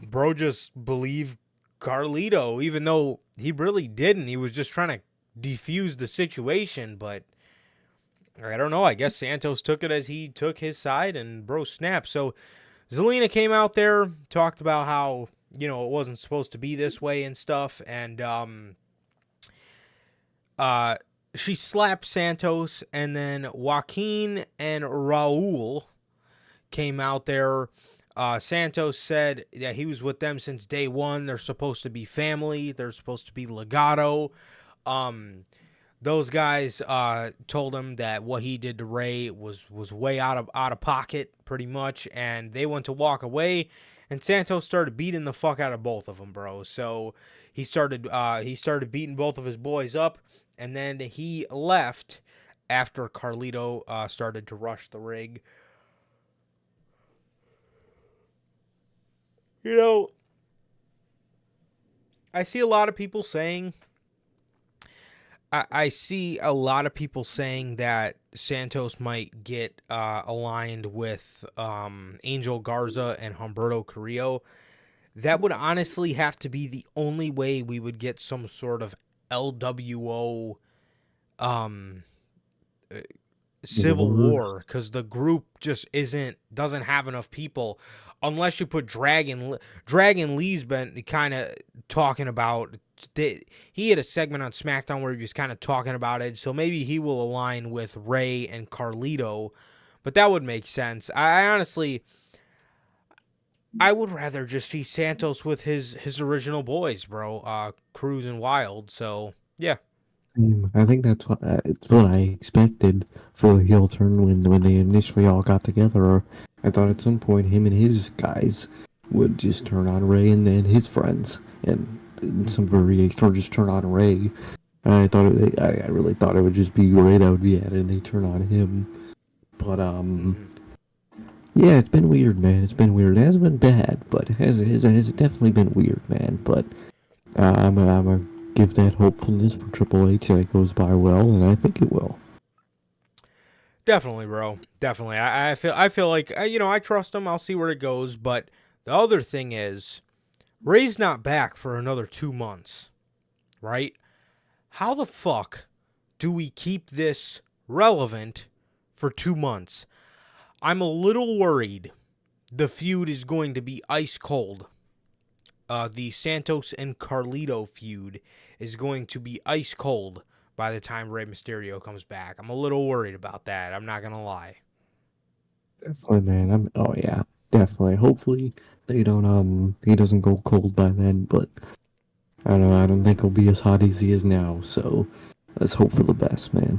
Bro just believed Carlito, even though he really didn't. He was just trying to defuse the situation, but I don't know. I guess Santos took it as he took his side, and bro snapped. So Zelina came out there, talked about how, you know, it wasn't supposed to be this way and stuff, and she slapped Santos, and then Joaquin and Raul came out there. Santos said that he was with them since day one. They're supposed to be family. They're supposed to be legato. Those guys told him that what he did to Rey was way out of pocket, pretty much, and they went to walk away, and Santos started beating the fuck out of both of them, bro. So he started beating both of his boys up, and then he left after Carlito started to rush the ring. You know, I see a lot of people saying that Santos might get aligned with Angel Garza and Humberto Carrillo. That would honestly have to be the only way we would get some sort of LWO civil war, because the group just doesn't have enough people. Unless you put Dragon Lee's been kind of talking about. He had a segment on SmackDown where he was kind of talking about it, so maybe he will align with Rey and Carlito, but that would make sense. I honestly, I would rather just see Santos with his original boys, bro, Cruz and Wild. So yeah, I think it's what I expected for the heel turn when they initially all got together. I thought at some point him and his guys would just turn on Rey and his friends, and some variation, or just turn on Rey. And I really thought it would just be Rey that would be at it, and they turn on him. But yeah, it's been weird, man. It's been weird. It hasn't been bad, but it has definitely been weird, man. But I'm a give that hopefulness for Triple H that it goes by well, and I think it will. Definitely, bro. Definitely. I feel like I trust him. I'll see where it goes. But the other thing is, Ray's not back for another 2 months, right? How the fuck do we keep this relevant for 2 months? I'm a little worried the feud is going to be ice cold. The Santos and Carlito feud is going to be ice cold by the time Rey Mysterio comes back. I'm a little worried about that. I'm not going to lie. Definitely, man. Oh yeah, definitely. Hopefully they don't he doesn't go cold by then, but I don't know, I don't think he'll be as hot as he is now, so let's hope for the best, man.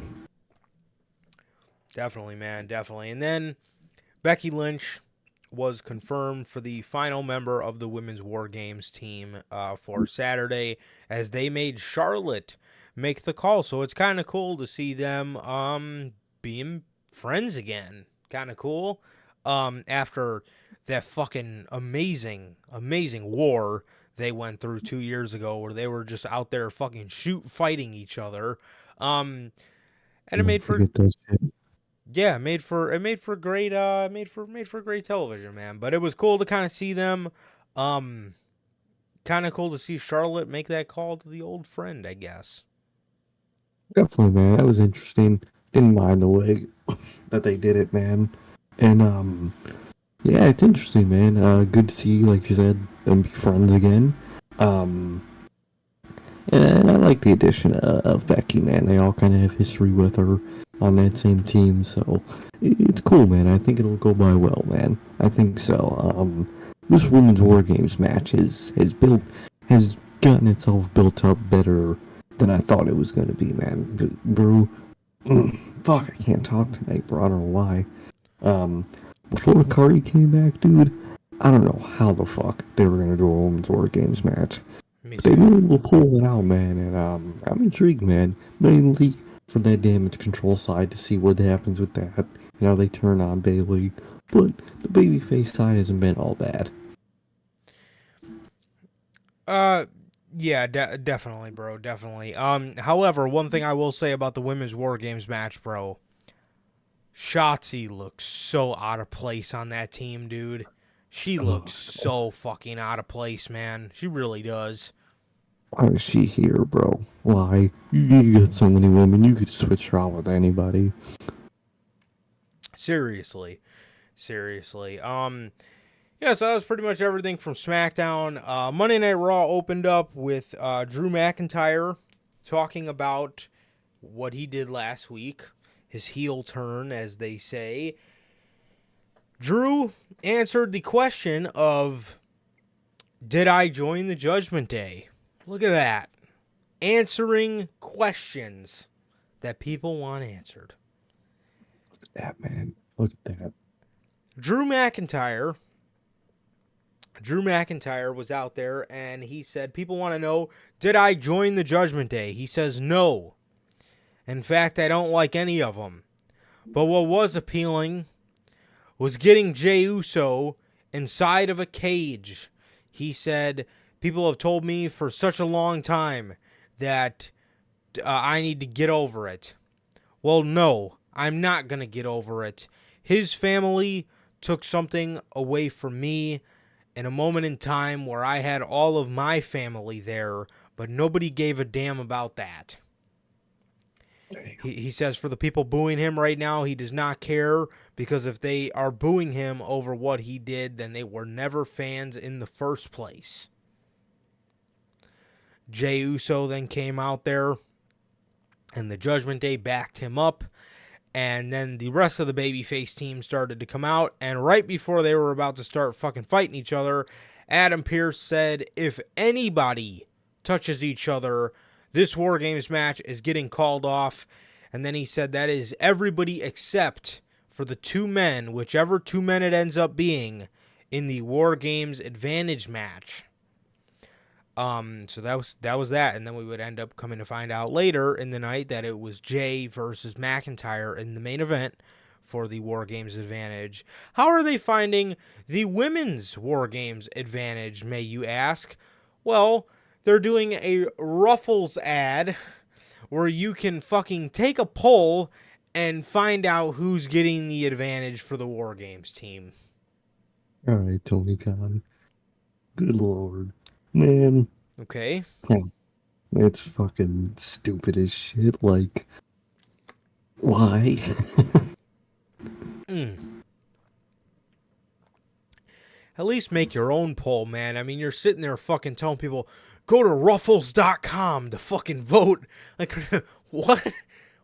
Definitely, man. Definitely. And then Becky Lynch was confirmed for the final member of the Women's War Games team for Saturday, as they made Charlotte make the call. So it's kind of cool to see them being friends again. Kind of cool. After that fucking amazing war they went through 2 years ago, where they were just out there fucking fighting each other. And it made for great television, man. But it was cool to kind of see them. Kind of cool to see Charlotte make that call to the old friend, I guess. Definitely, man. That was interesting. Didn't mind the way that they did it, man. And yeah, it's interesting, man. Good to see, like you said, them be friends again. And I like the addition of Becky, man. They all kind of have history with her on that same team, so it's cool, man. I think it'll go by well, man. I think so. This Women's War Games match has gotten itself built up better than I thought it was going to be, man. Bro, fuck, I can't talk tonight, bro. I don't know why. Before Cardi came back, dude, I don't know how the fuck they were going to do a Women's War Games match. But they were able to pull it out, man, and I'm intrigued, man. Mainly for that damage control side to see what happens with that. You know, they turn on Bayley, but the babyface side hasn't been all bad. Yeah, definitely, bro, definitely. However, one thing I will say about the Women's War Games match, bro, Shotzi looks so out of place on that team, dude. She looks so fucking out of place, man. She really does. Why is she here, bro? Why? You get so many women, you could switch her out with anybody. Seriously. Yeah, so that was pretty much everything from SmackDown. Monday Night Raw opened up with Drew McIntyre talking about what he did last week, his heel turn, as they say. Drew answered the question of, did I join the Judgment Day? Look at that. Answering questions that people want answered. Look at that, man. Look at that. Drew McIntyre was out there and he said, people want to know, did I join the Judgment Day? He says, no. In fact, I don't like any of them. But what was appealing was getting Jey Uso inside of a cage. He said, people have told me for such a long time that I need to get over it. Well, no, I'm not going to get over it. His family took something away from me in a moment in time where I had all of my family there, but nobody gave a damn about that. He says for the people booing him right now, he does not care, because if they are booing him over what he did, then they were never fans in the first place. Jey Uso then came out there, and the Judgment Day backed him up, and then the rest of the babyface team started to come out, and right before they were about to start fucking fighting each other, Adam Pearce said, if anybody touches each other, this War Games match is getting called off. And then he said that is everybody except for the two men, whichever two men it ends up being, in the War Games advantage match. So that was that. And then we would end up coming to find out later in the night that it was Jey versus McIntyre in the main event for the War Games advantage. How are they finding the women's War Games advantage, may you ask? Well, they're doing a Ruffles ad where you can fucking take a poll and find out who's getting the advantage for the War Games team. All right, Tony Khan. Good lord, man. Okay. It's fucking stupid as shit. Like, why? At least make your own poll, man. I mean, you're sitting there fucking telling people, go to ruffles.com to fucking vote. Like, what?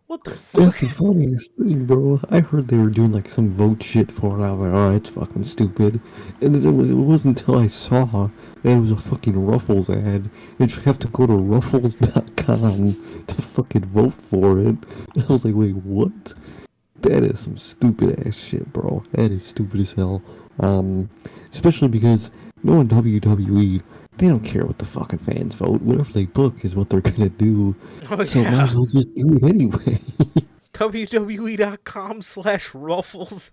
What the fuck? That's the funniest thing, bro. I heard they were doing like some vote shit for it. I was like, oh, it's fucking stupid. And then it wasn't until I saw that it was a fucking Ruffles ad. And you have to go to ruffles.com to fucking vote for it. I was like, wait, what? That is some stupid ass shit, bro. That is stupid as hell. Especially because knowing WWE, they don't care what the fucking fans vote. Whatever they book is what they're gonna do. Oh, So yeah. might as well just do it anyway. WWE.com/ruffles.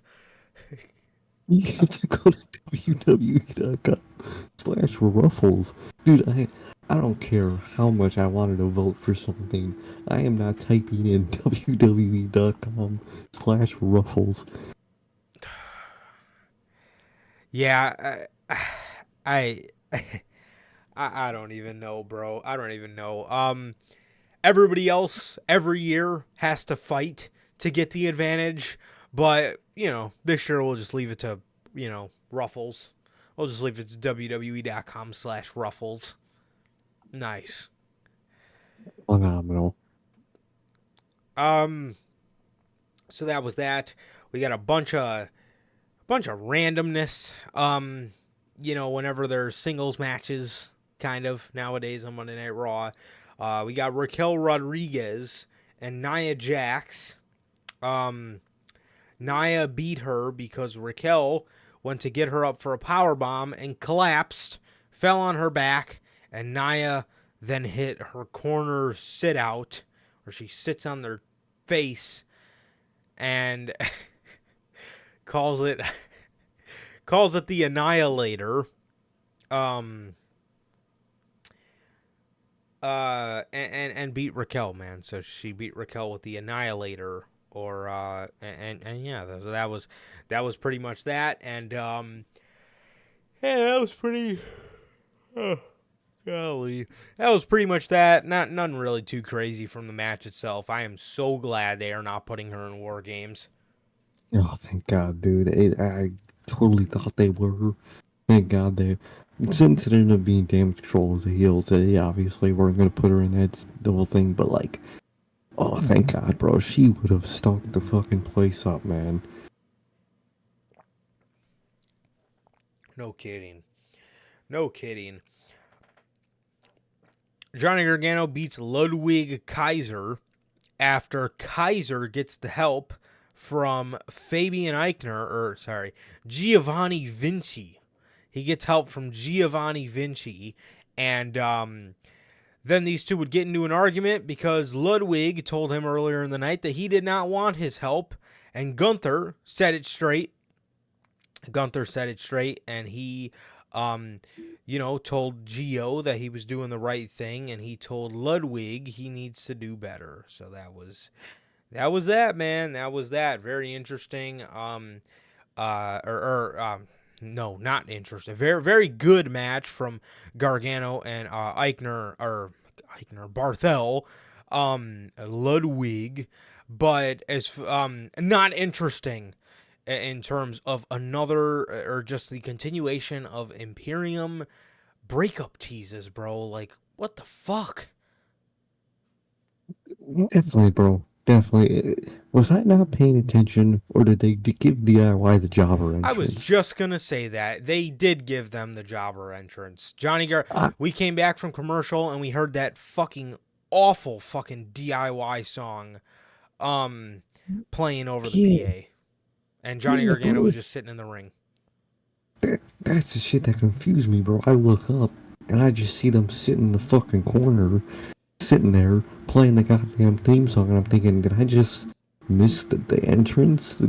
You have to go to www.com/ruffles. Dude, I don't care how much I wanted to vote for something. I am not typing in www.com/ruffles. Yeah, I don't even know, bro. I don't even know. Everybody else every year has to fight to get the advantage, but you know, this year we'll just leave it to, you know, Ruffles. We'll just leave it to www.com/ruffles. Nice. Phenomenal. So that was that. We got a bunch of randomness. You know, whenever there's singles matches, kind of nowadays on Monday Night Raw. We got Raquel Rodriguez and Nia Jax. Nia beat her because Raquel went to get her up for a powerbomb and collapsed, fell on her back, and Nia then hit her corner sit out, where she sits on their face and calls it the Annihilator. And beat Raquel, man. So she beat Raquel with the Annihilator, or and yeah, that was pretty much that. And yeah, that was pretty. Golly, that was pretty much that. Nothing really too crazy from the match itself. I am so glad they are not putting her in War Games. Oh, thank God, dude. I totally thought they were. Thank God they. Since it ended up being Damage Control as a heel, so they obviously weren't going to put her in that double thing, but like, oh, thank God, bro. She would have stunk the fucking place up, man. No kidding. No kidding. Johnny Gargano beats Ludwig Kaiser after Kaiser gets the help from Giovanni Vinci. He gets help from Giovanni Vinci, and then these two would get into an argument because Ludwig told him earlier in the night that he did not want his help, and Gunther set it straight. And he told Gio that he was doing the right thing, and he told Ludwig he needs to do better. So that was that, man. That was that. Very interesting. No, not interesting. Very, very good match from Gargano and Barthel, Ludwig, but as not interesting in terms of another, or just the continuation of Imperium breakup teases, bro. Like, what the fuck? Definitely, bro. Definitely. Was I not paying attention, or did they give DIY the jobber entrance? I was just gonna say that they did give them the jobber entrance. We came back from commercial and we heard that fucking awful fucking DIY song, playing over the PA, and Johnny Gargano was just sitting in the ring. That's the shit that confused me, bro. I look up and I just see them sitting in the fucking corner, sitting there playing the goddamn theme song, and I'm thinking, did I just miss the entrance?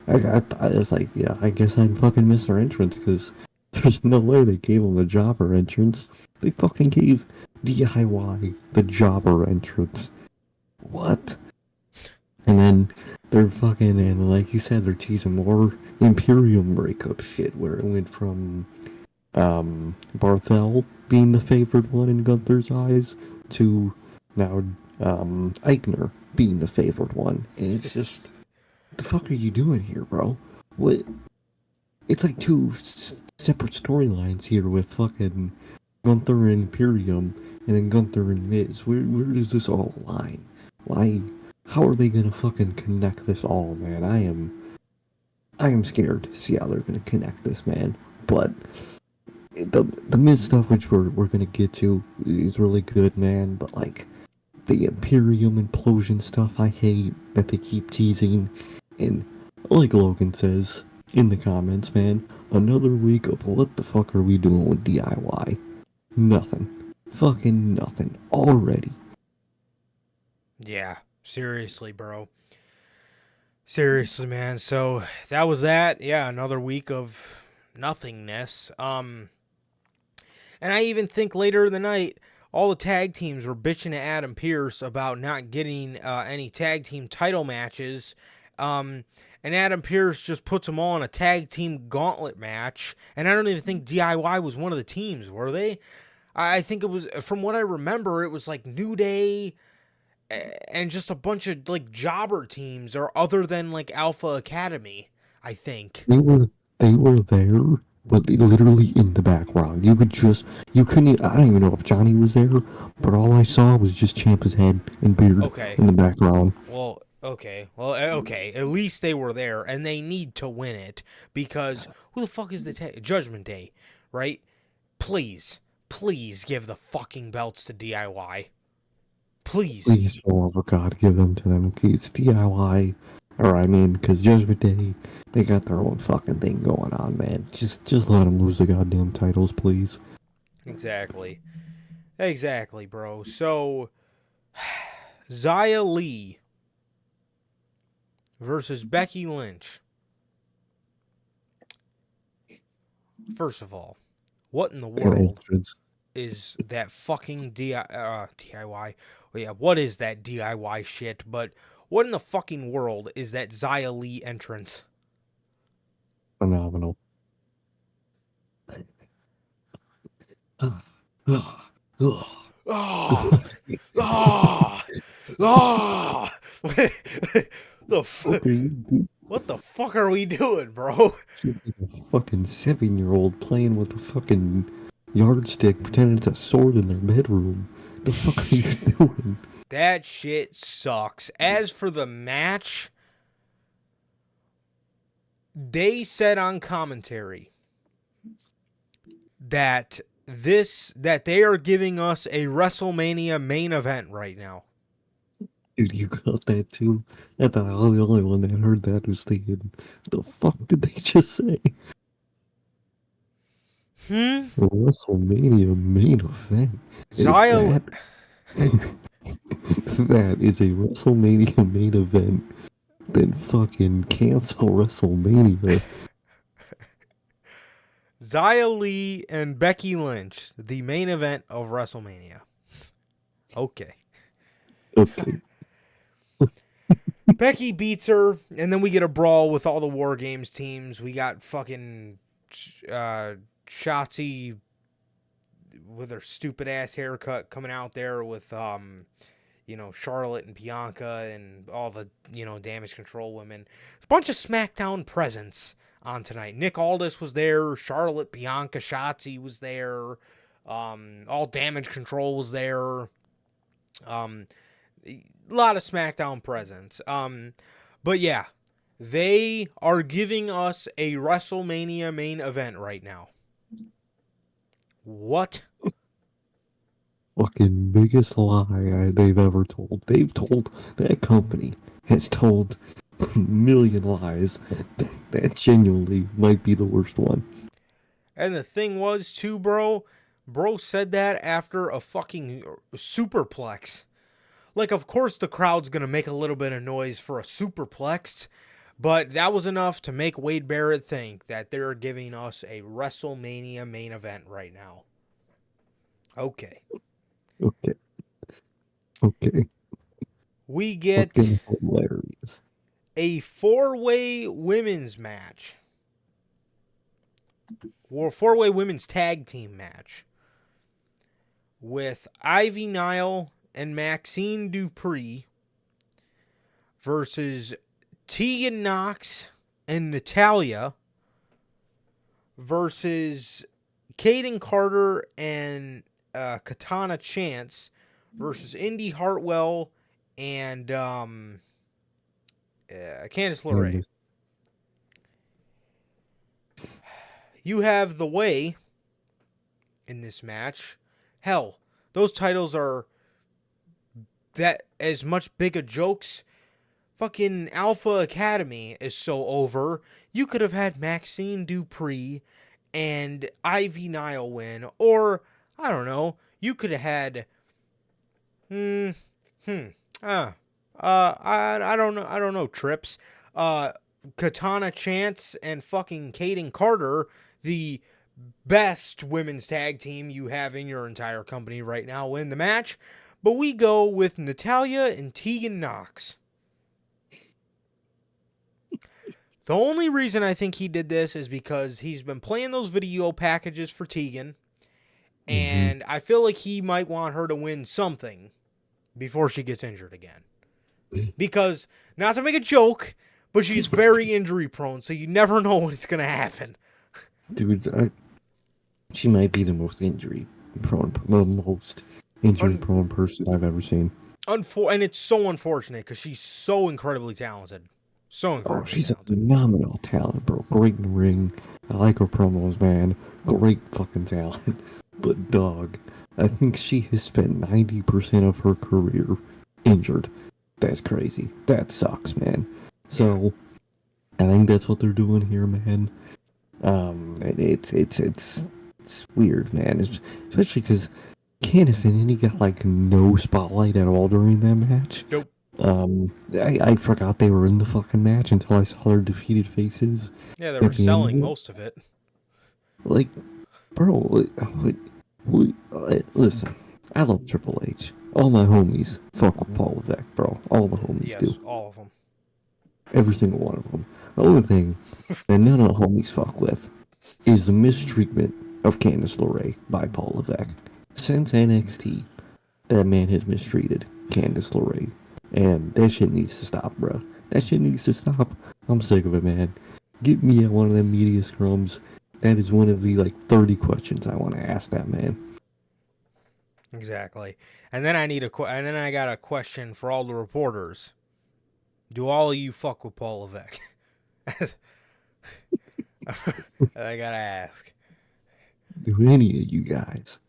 I was like, yeah, I guess I fucking missed their entrance, because there's no way they gave them the jobber entrance. They fucking gave DIY the jobber entrance. What? And then they're fucking, and like you said, they're teasing more Imperium breakup shit, where it went from Barthel being the favored one in Gunther's eyes to now Eichner being the favored one. And it's just, what the fuck are you doing here, bro? What? It's like two separate storylines here with fucking Gunther and Imperium, and then Gunther and Miz. Where does this all align? Why? How are they gonna fucking connect this all, man? I am scared to see how they're gonna connect this, man. But the Miz stuff, which we're gonna get to, is really good, man. But like the Imperium implosion stuff, I hate that they keep teasing. And like Logan says in the comments, man, another week of what the fuck are we doing with DIY? Nothing. Fucking nothing. Already. Yeah, seriously, bro. Seriously, man. So that was that. Yeah, another week of nothingness. And I even think later in the night, all the tag teams were bitching to Adam Pearce about not getting any tag team title matches. And Adam Pearce just puts them all in a tag team gauntlet match. And I don't even think DIY was one of the teams, were they? I think it was, from what I remember, it was like New Day and just a bunch of like jobber teams, or other than like Alpha Academy, I think. They were there, but literally in the background. You couldn't. I don't even know if Johnny was there, but all I saw was just Ciampa's head and beard in the background. Well, okay. At least they were there, and they need to win it, because who the fuck is the Judgment Day, right? Please give the fucking belts to DIY. Please, for the love of God, give them to them. It's DIY, or I mean, because Judgment Day, they got their own fucking thing going on, man. Just let them lose the goddamn titles, please. Exactly, bro. So, Xia Li versus Becky Lynch. First of all, what in the world is that fucking DIY? Well, yeah, what is that DIY shit? But what in the fucking world is that Xia Li entrance? Phenomenal. What the fuck are we doing, bro? She's like a fucking 7-year-old playing with a fucking yardstick, pretending it's a sword in their bedroom. The fuck are you doing? That shit sucks. As for the match, they said on commentary that they are giving us a WrestleMania main event right now. Dude, you got that too? I thought I was the only one that heard that was thinking, the fuck did they just say? A WrestleMania main event. That is a WrestleMania main event. Then fucking cancel WrestleMania. Xia Li and Becky Lynch, the main event of WrestleMania. Okay. Becky beats her, and then we get a brawl with all the War Games teams. We got fucking Shotzi with her stupid ass haircut coming out there with Charlotte and Bianca and all the Damage Control women. A bunch of SmackDown presence on tonight. Nick Aldis was there. Charlotte, Bianca, Shotzi was there. All Damage Control was there. A lot of SmackDown presence. But yeah, they are giving us a WrestleMania main event right now. What? Fucking biggest lie they've ever told. That company has told a million lies. That genuinely might be the worst one. And the thing was, too, bro said that after a fucking superplex. Like, of course the crowd's going to make a little bit of noise for a superplex, but that was enough to make Wade Barrett think that they're giving us a WrestleMania main event right now. Okay. Okay. Okay. We get Fucking hilarious. a 4-way women's match. Or 4-way women's tag team match. With Ivy Nile and Maxine Dupree versus Tegan Knox and Natalia versus Kaden Carter and Katana Chance versus Indy Hartwell and Candice LeRae. And You have the way in this match. Hell, those titles are that as much big a jokes. Fucking Alpha Academy is so over. You could have had Maxine Dupree and Ivy Nile win, or I don't know. You could have had, I don't know. I don't know. Trips, Katana Chance and fucking Kaden Carter, the best women's tag team you have in your entire company right now, win the match. But we go with Natalia and Tegan Knox. The only reason I think he did this is because he's been playing those video packages for Tegan, and I feel like he might want her to win something before she gets injured again. Because, not to make a joke, but she's very injury prone, so you never know what's going to happen. dude, she might be the most injury prone person I've ever seen. And it's so unfortunate because she's so incredibly talented. So incredibly Oh, she's talented. a phenomenal talent, bro. Great in the ring. I like her promos, man. Great fucking talent. But, dog, I think she has spent 90% of her career injured. That's crazy. That sucks, man. So, I think that's what they're doing here, man. It's weird, man. Especially because Candice and Indy got, like, no spotlight at all during that match. Nope. I forgot they were in the fucking match until I saw their defeated faces. Yeah, they were selling most of it. Like, bro, listen, I love Triple H. All my homies fuck with Paul Levesque, bro. All the homies Yes, do. all of them. Every single one of them. The only thing that none of the homies fuck with is the mistreatment of Candice LeRae by Paul Levesque. Since NXT, that man has mistreated Candice LeRae. And that shit needs to stop, bro. That shit needs to stop. I'm sick of it, man. Get me at one of them media scrums. That is one of the, 30 questions I want to ask that man. Exactly. And then I got a question for all the reporters. Do all of you fuck with Paul Levesque? I gotta ask. Do any of you guys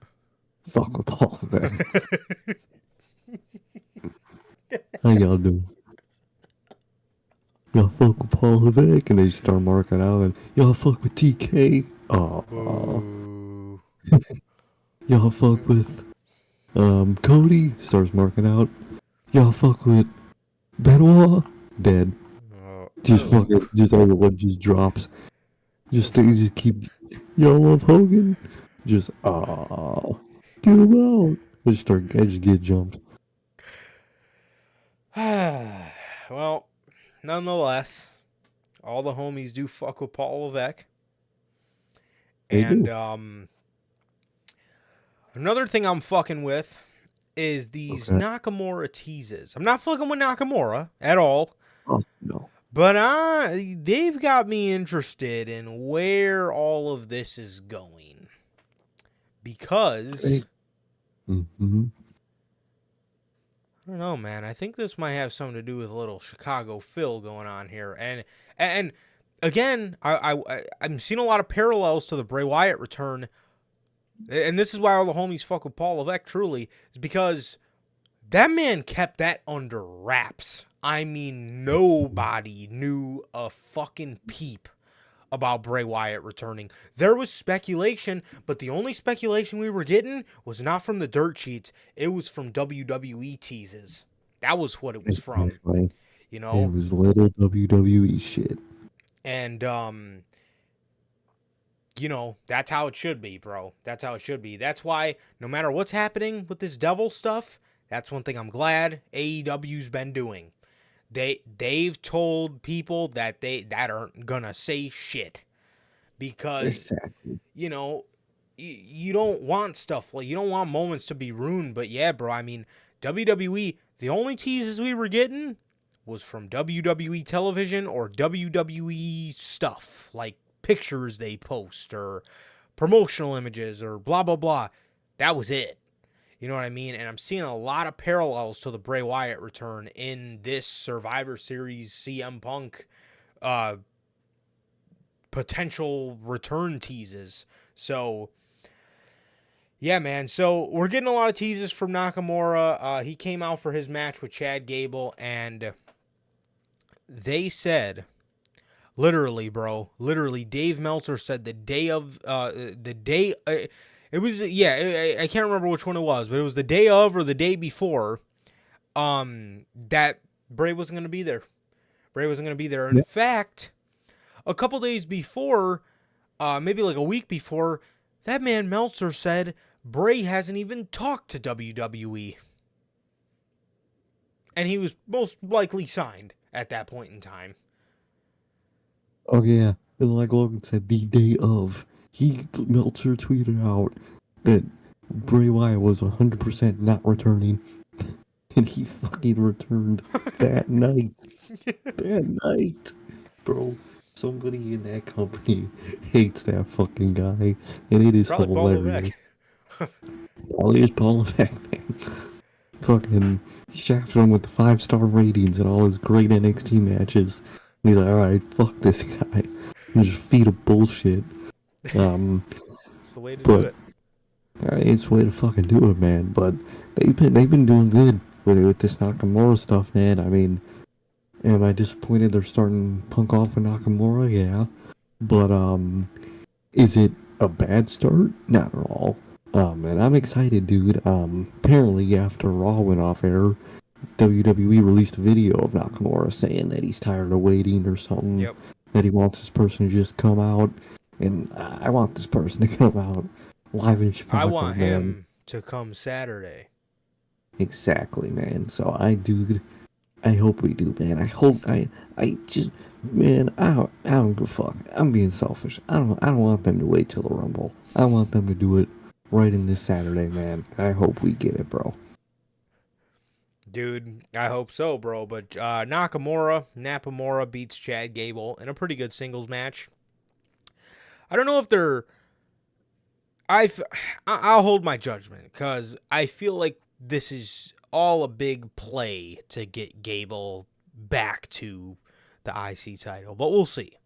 fuck with Paul Levesque? How y'all doing? Y'all fuck with Paul Levesque? And they start marking out, and y'all fuck with TK? Boo. Y'all fuck with Cody? Starts marking out. Y'all fuck with Benoit? Dead. Just everyone just drops. Just keep. Y'all love Hogan? Just get him out. I just get jumped. Well, nonetheless, all the homies do fuck with Paul Levesque. They And do. Another thing I'm fucking with is these Nakamura teases. I'm not fucking with Nakamura at all. Oh no. But they've got me interested in where all of this is going. Because I don't know, man. I think this might have something to do with a little Chicago Phil going on here. And again, I'm seeing a lot of parallels to the Bray Wyatt return. And this is why all the homies fuck with Paul Levesque, truly, is because that man kept that under wraps. I mean, nobody knew a fucking peep about Bray Wyatt returning. There was speculation, but the only speculation we were getting was not from the dirt sheets. It was from WWE teases. That was what it was from. You know? It was little WWE shit. And, you know, that's how it should be, bro. That's how it should be. That's why no matter what's happening with this devil stuff, that's one thing I'm glad AEW's been doing. They've told people that that aren't gonna say shit, because Exactly. you know, you don't want stuff like, you don't want moments to be ruined. But yeah, bro, I mean, WWE, the only teases we were getting was from WWE television or WWE stuff, like pictures they post or promotional images or blah blah blah. That was it. You know what I mean? And I'm seeing a lot of parallels to the Bray Wyatt return in this Survivor Series CM Punk potential return teases. So, yeah, man. So, we're getting a lot of teases from Nakamura. He came out for his match with Chad Gable, and they said, literally, bro, literally, Dave Meltzer said the day of, it was, yeah, I can't remember which one it was, but it was the day of or the day before, that Bray wasn't going to be there. Bray wasn't going to be there. In fact, a couple days before, maybe like a week before, that man Meltzer said Bray hasn't even talked to WWE. And he was most likely signed at that point in time. Oh yeah, and like Logan said, the day of, Meltzer tweeted out that Bray Wyatt was 100% not returning, and he fucking returned that night. That night, bro. Somebody in that company hates that fucking guy, and it is Probably Paul hilarious. Levesque. Probably is Paul Levesque, man. Fucking shafted him with the 5-star ratings and all his great NXT matches. He's like, alright, fuck this guy. And just feed him bullshit. It's the way to do But it. it's the way to fucking do it, man. But they've been doing good with this Nakamura stuff, man. I mean, am I disappointed they're starting Punk off with Nakamura? Yeah. But is it a bad start? Not at all. And I'm excited, dude. Apparently after Raw went off air, WWE released a video of Nakamura saying that he's tired of waiting or something. Yep. That he wants this person to just come out, and I want this person to come out live in Chicago. I want man. him to come Saturday. Exactly, man. So I hope we do, man. I just, man, I don't give a fuck. I'm being selfish. I don't want them to wait till the Rumble. I want them to do it right in this Saturday, man. I hope we get it, bro. Dude, I hope so, bro. But Nakamura beats Chad Gable in a pretty good singles match. I don't know if they're... I'll hold my judgment, because I feel like this is all a big play to get Gable back to the IC title. But we'll see.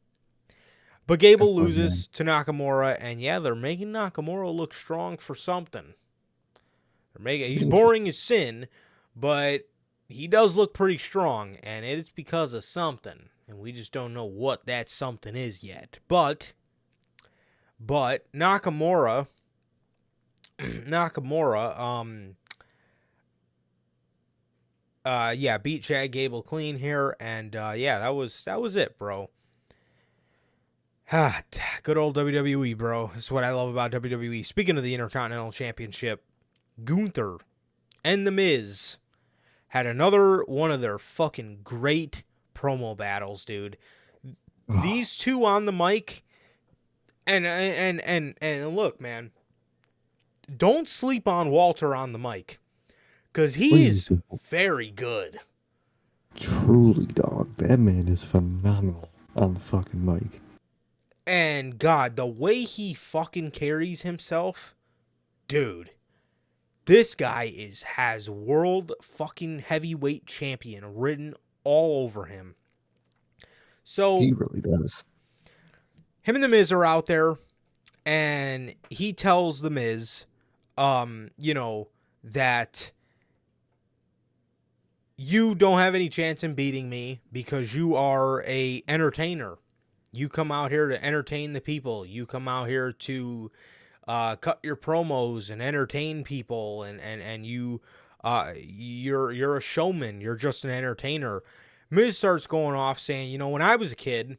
But Gable loses to Nakamura, and yeah, they're making Nakamura look strong for something. He's boring as sin, but he does look pretty strong, and it's because of something, and we just don't know what that something is yet. But Nakamura, beat Chad Gable clean here, and that was it, bro. Good old WWE, bro. That's what I love about WWE. Speaking of the Intercontinental Championship, Gunther and The Miz had another one of their fucking great promo battles, dude. These two on the mic, and look, man, don't sleep on Walter on the mic, because he's very good. Truly, dog. That man is phenomenal on the fucking mic. And God, the way he fucking carries himself, dude. This guy has world fucking heavyweight champion written all over him. So he really does. Him and The Miz are out there, and he tells The Miz, that you don't have any chance in beating me because you are a entertainer. You come out here to entertain the people. You come out here to cut your promos and entertain people, and you're a showman. You're just an entertainer. Miz starts going off saying, when I was a kid,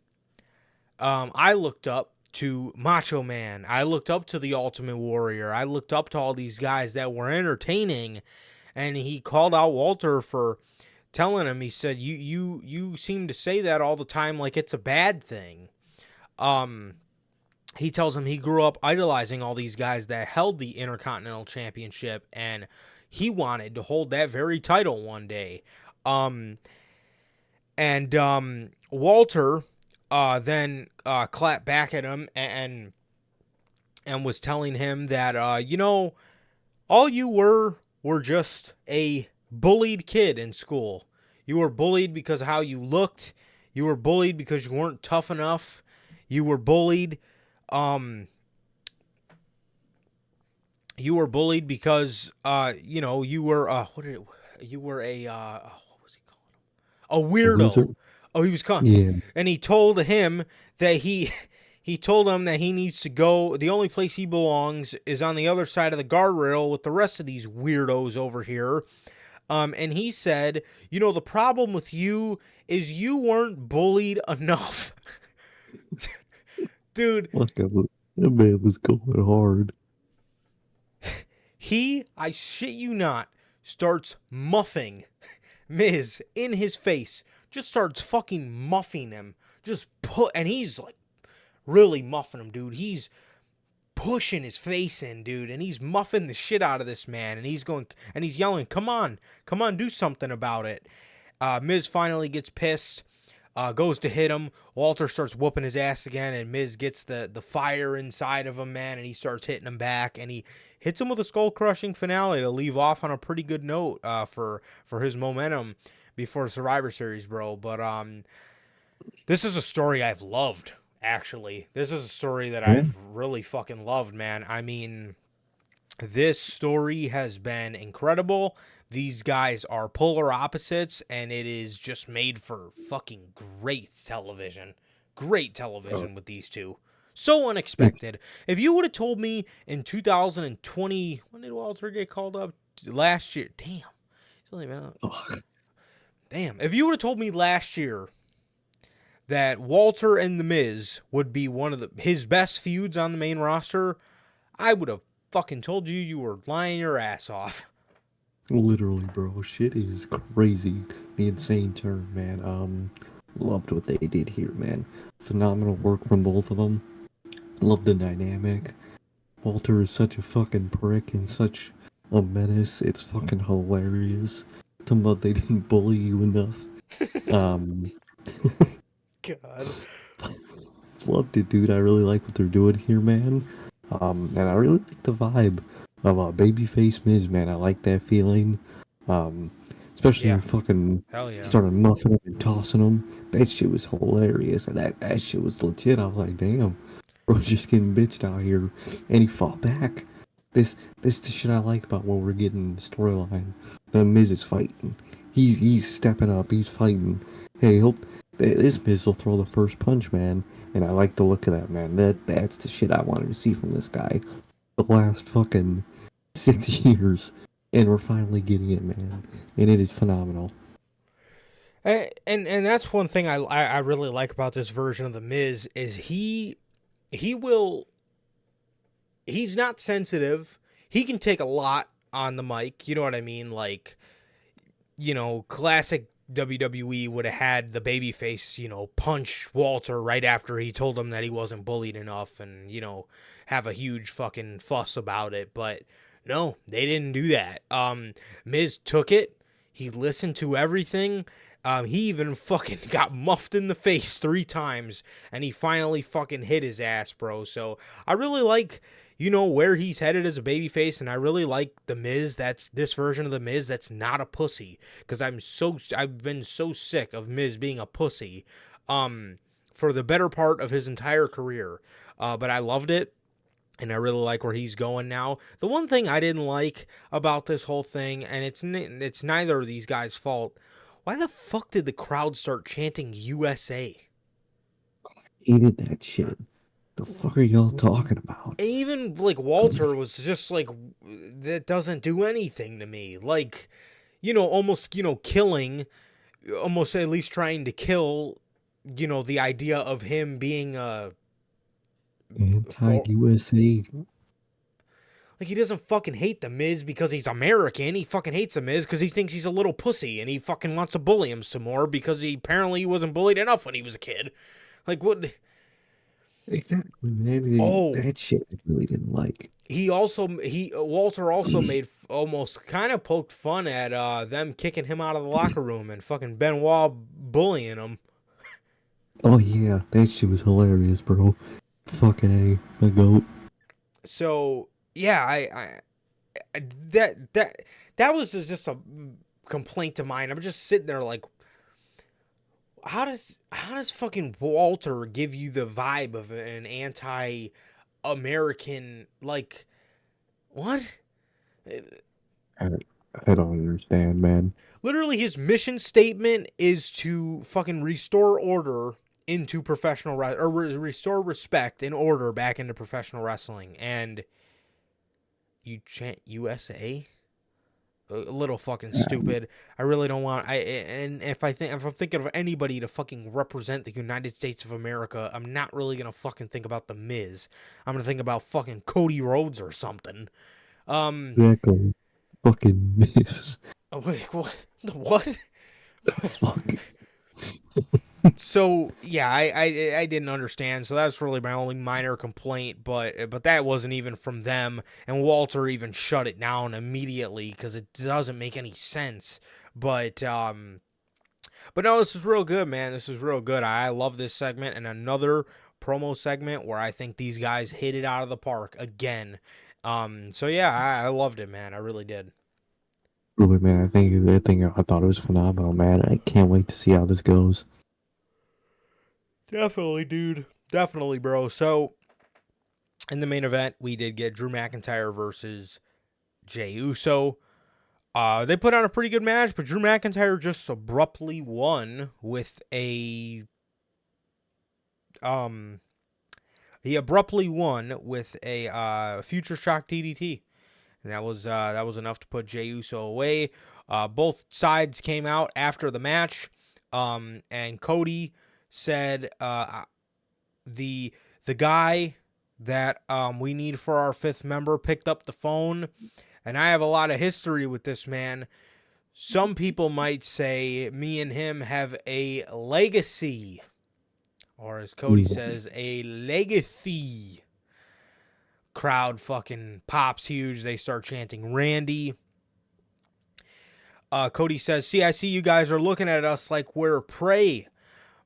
I looked up to Macho Man. I looked up to the Ultimate Warrior. I looked up to all these guys that were entertaining. And he called out Walter for telling him, he said, you seem to say that all the time like it's a bad thing. He tells him he grew up idolizing all these guys that held the Intercontinental Championship, and he wanted to hold that very title one day. Walter then clapped back at him and was telling him that, all you were just a bullied kid in school. You were bullied because of how you looked. You were bullied because you weren't tough enough. You were bullied. You were bullied because, you were, what was he calling him? A weirdo. Oh, he was calling. Yeah. And he told him that he told him that he needs to go. The only place he belongs is on the other side of the guardrail with the rest of these weirdos over here. And he said, the problem with you is you weren't bullied enough. Dude. That man was going hard. I shit you not, starts muffing Miz in his face. Just starts fucking muffing him. And he's like really muffing him, dude. He's pushing his face in, dude, and he's muffing the shit out of this man, and he's yelling, come on, do something about it. Miz finally gets pissed, goes to hit him. Walter starts whooping his ass again, and Miz gets the fire inside of him, man, and he starts hitting him back, and he hits him with a skull-crushing finale to leave off on a pretty good note for his momentum before Survivor Series, bro. But this is a story I've loved. Actually, this is a story that I've really fucking loved, man. I mean, this story has been incredible. These guys are polar opposites, and it is just made for fucking great television. Great television with these two. So unexpected. If you would have told me in 2020, when did Walter get called up? Last year. Damn. It's only been Damn. If you would have told me last year that Walter and The Miz would be one of his best feuds on the main roster, I would have fucking told you were lying your ass off. Literally, bro. Shit is crazy. The insane term, man. Loved what they did here, man. Phenomenal work from both of them. Love the dynamic. Walter is such a fucking prick and such a menace. It's fucking hilarious. Talking about they didn't bully you enough. God. Loved it, dude. I really like what they're doing here, man. And I really like the vibe of Babyface Miz, man. I like that feeling. Especially when fucking started muffing him and tossing him. That shit was hilarious. And that shit was legit. I was like, damn. Bro's just getting bitched out here. And he fought back. This is the shit I like about what we're getting the storyline. The Miz is fighting. He's stepping up. He's fighting. Hey, this Miz will throw the first punch, man. And I like the look of that, man. That's the shit I wanted to see from this guy. The last fucking 6 years. And we're finally getting it, man. And it is phenomenal. And that's one thing I really like about this version of The Miz is he's not sensitive. He can take a lot on the mic. You know what I mean? Like, classic WWE would have had the babyface, punch Walter right after he told him that he wasn't bullied enough and, have a huge fucking fuss about it. But no, they didn't do that. Miz took it. He listened to everything. He even fucking got muffed in the face 3 times, and he finally fucking hit his ass, bro. So I really like, where he's headed as a babyface, and I really like the Miz. That's this version of the Miz that's not a pussy, because I've been so sick of Miz being a pussy, for the better part of his entire career. But I loved it. And I really like where he's going now. The one thing I didn't like about this whole thing, and it's neither of these guys' fault, why the fuck did the crowd start chanting USA? I hated that shit. The fuck are y'all talking about? Even, Walter was just like, that doesn't do anything to me. Like, almost, killing, almost at least trying to kill, the idea of him being Anti-USA. Like, he doesn't fucking hate The Miz because he's American. He fucking hates The Miz because he thinks he's a little pussy and he fucking wants to bully him some more because he apparently wasn't bullied enough when he was a kid. Like, what? Exactly, man. Oh, That shit I really didn't like. Walter also made almost kind of poked fun at them kicking him out of the locker room and fucking Benoit bullying him. Oh yeah, that shit was hilarious, bro. Fucking A, the goat. So yeah, that was just a complaint of mine. I'm just sitting there like, how does fucking Walter give you the vibe of an anti-American, like, what? I don't understand, man. Literally, his mission statement is to fucking restore order into professional or restore respect and order back into professional wrestling, and you chant USA. A little fucking stupid. I really don't want. And if I'm thinking of anybody to fucking represent the United States of America, I'm not really gonna fucking think about the Miz. I'm gonna think about fucking Cody Rhodes or something. Exactly. Fucking miss. Oh, wait, what? Fuck. So yeah, I didn't understand. So that's really my only minor complaint. But that wasn't even from them. And Walter even shut it down immediately because it doesn't make any sense. But no, this is real good, man. This is real good. I love this segment and another promo segment where I think these guys hit it out of the park again. So yeah, I loved it, man. I really did. Really, man. I thought it was phenomenal, man. I can't wait to see how this goes. Definitely, dude. Definitely, bro. So, in the main event, we did get Drew McIntyre versus Jey Uso. They put on a pretty good match, but Drew McIntyre just abruptly won with a Future Shock DDT, and that was enough to put Jey Uso away. Both sides came out after the match, and Cody said the guy that we need for our fifth member picked up the phone, and I have a lot of history with this man. Some people might say me and him have a legacy, or as Cody says, a legacy. Crowd fucking pops huge. They start chanting Randy. Cody says, I see you guys are looking at us like we're prey.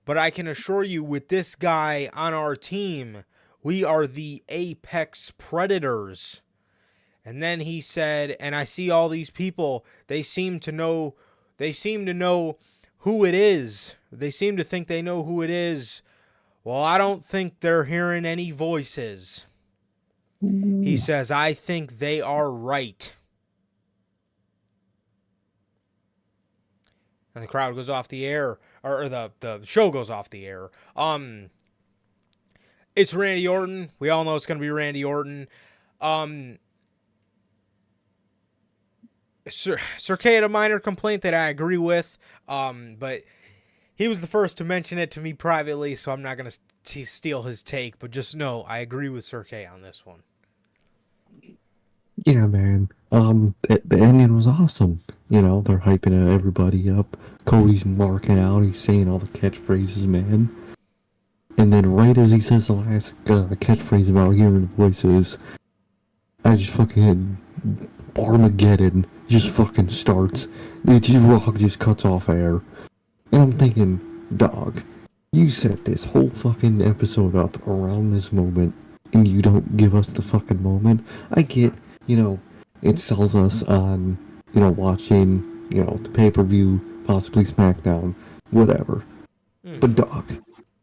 But I can assure you, with this guy on our team, we are the apex predators. And then he said, and I see all these people, they seem to know who it is. They seem to think they know who it is. Well, I don't think they're hearing any voices. He says, I think they are right. And the crowd goes off the air. Or the show goes off the air. It's Randy Orton. We all know it's going to be Randy Orton. Sir K had a minor complaint that I agree with, but he was the first to mention it to me privately, so I'm not going to steal his take, but just know I agree with Sir K on this one. Yeah, man. The ending was awesome. You know, they're hyping everybody up. Cody's marking out. He's saying all the catchphrases, man. And then right as he says the last catchphrase about hearing the voices, I just fucking Armageddon just fucking starts. Rock just cuts off air. And I'm thinking, dog, you set this whole fucking episode up around this moment, and you don't give us the fucking moment. I get, you know, it sells us on, you know, watching, you know, the pay-per-view, possibly SmackDown, whatever. But dog,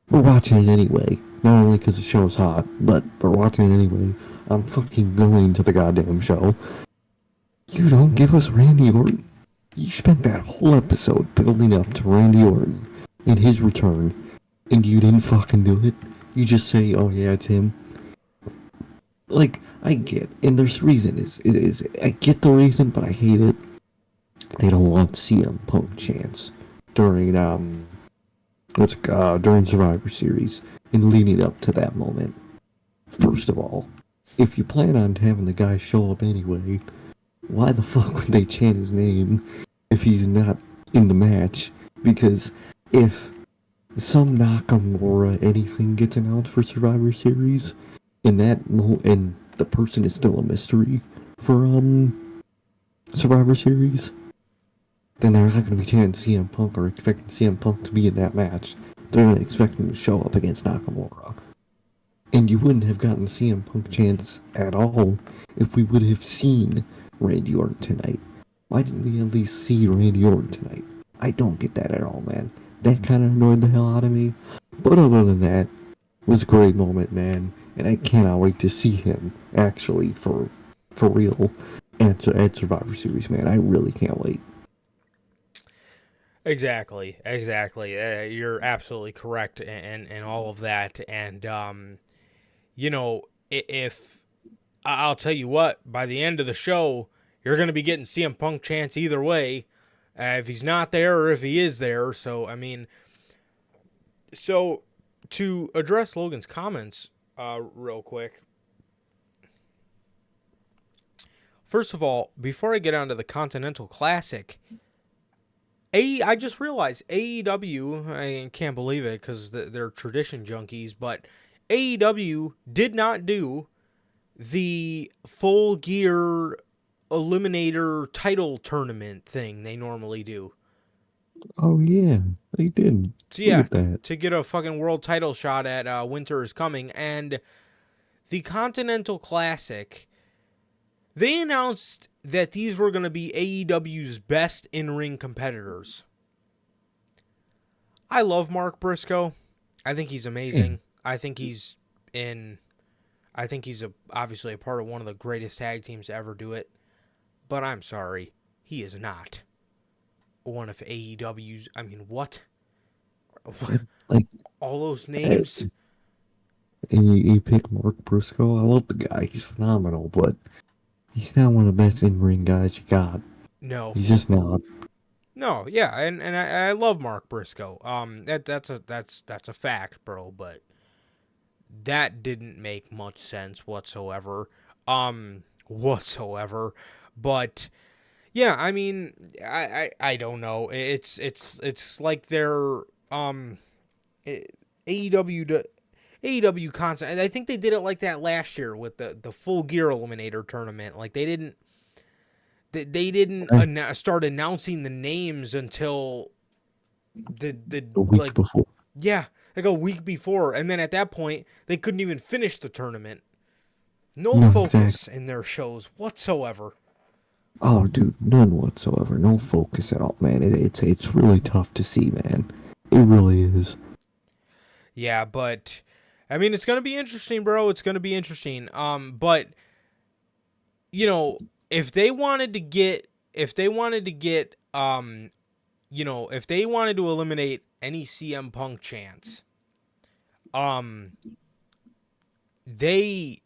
we're watching it anyway. Not only because the show's hot, but we're watching it anyway. I'm fucking going to the goddamn show. You don't give us Randy Orton. You spent that whole episode building up to Randy Orton and his return, and you didn't fucking do it. You just say, oh yeah, it's him. Like, I get, and there's reason, I get the reason, but I hate it. They don't want CM Punk chance during, during Survivor Series and leading up to that moment. First of all, if you plan on having the guy show up anyway, why the fuck would they chant his name if he's not in the match? Because if some Nakamura anything gets announced for Survivor Series, and and the person is still a mystery for Survivor Series, then they're not going to be chanting CM Punk or expecting CM Punk to be in that match. They're going to expect him to show up against Nakamura. And you wouldn't have gotten CM Punk chants at all if we would have seen Randy Orton tonight. Why didn't we at least see Randy Orton tonight? I don't get that at all, man. That kind of annoyed the hell out of me. But other than that, it was a great moment, man. And I cannot wait to see him, actually, for real, at Survivor Series, man. I really can't wait. Exactly. You're absolutely correct and all of that. And, you know, if I'll tell you what, by the end of the show, you're going to be getting CM Punk chants either way, if he's not there or if he is there. So, I mean, to address Logan's comments real quick. First of all, before I get onto the Continental Classic, I just realized AEW, I can't believe it because they're tradition junkies, but AEW did not do the Full Gear Eliminator title tournament thing they normally do. Oh, yeah, they did. So, yeah, to get a fucking world title shot at Winter is Coming. And the Continental Classic, they announced that these were going to be AEW's best in-ring competitors. I love Mark Briscoe. I think he's amazing. I think he's obviously a part of one of the greatest tag teams to ever do it. But I'm sorry, he is not one of AEW's. I mean, what? Like all those names. And you pick Mark Briscoe. I love the guy. He's phenomenal, but he's not one of the best in-ring guys you got. No, he's just not. No, yeah, and I love Mark Briscoe. That's a fact, bro. But that didn't make much sense whatsoever. But yeah, I mean, I don't know. It's like they're AEW concept, and I think they did it like that last year with the Full Gear Eliminator tournament. Like they didn't start announcing the names until the week before. Yeah, like a week before, and then at that point they couldn't even finish the tournament. No focus in their shows whatsoever. Oh, dude, none whatsoever. No focus at all, man. It's really tough to see, man. It really is. Yeah, but I mean, it's gonna be interesting, bro. It's gonna be interesting. But you know, if they wanted to eliminate any CM Punk chants, they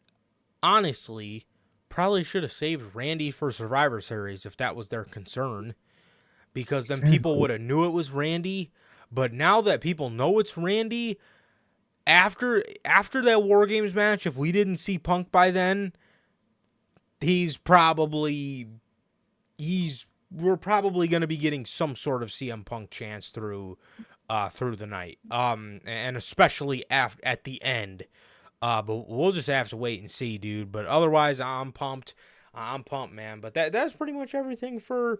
honestly probably should have saved Randy for Survivor Series if that was their concern, because then people would have knew it was Randy. But now that people know it's Randy, after that War Games match, if we didn't see Punk by then, we're probably going to be getting some sort of CM Punk chance through the night, and especially at the end. But we'll just have to wait and see, dude. But otherwise, I'm pumped. Man. But that's pretty much everything for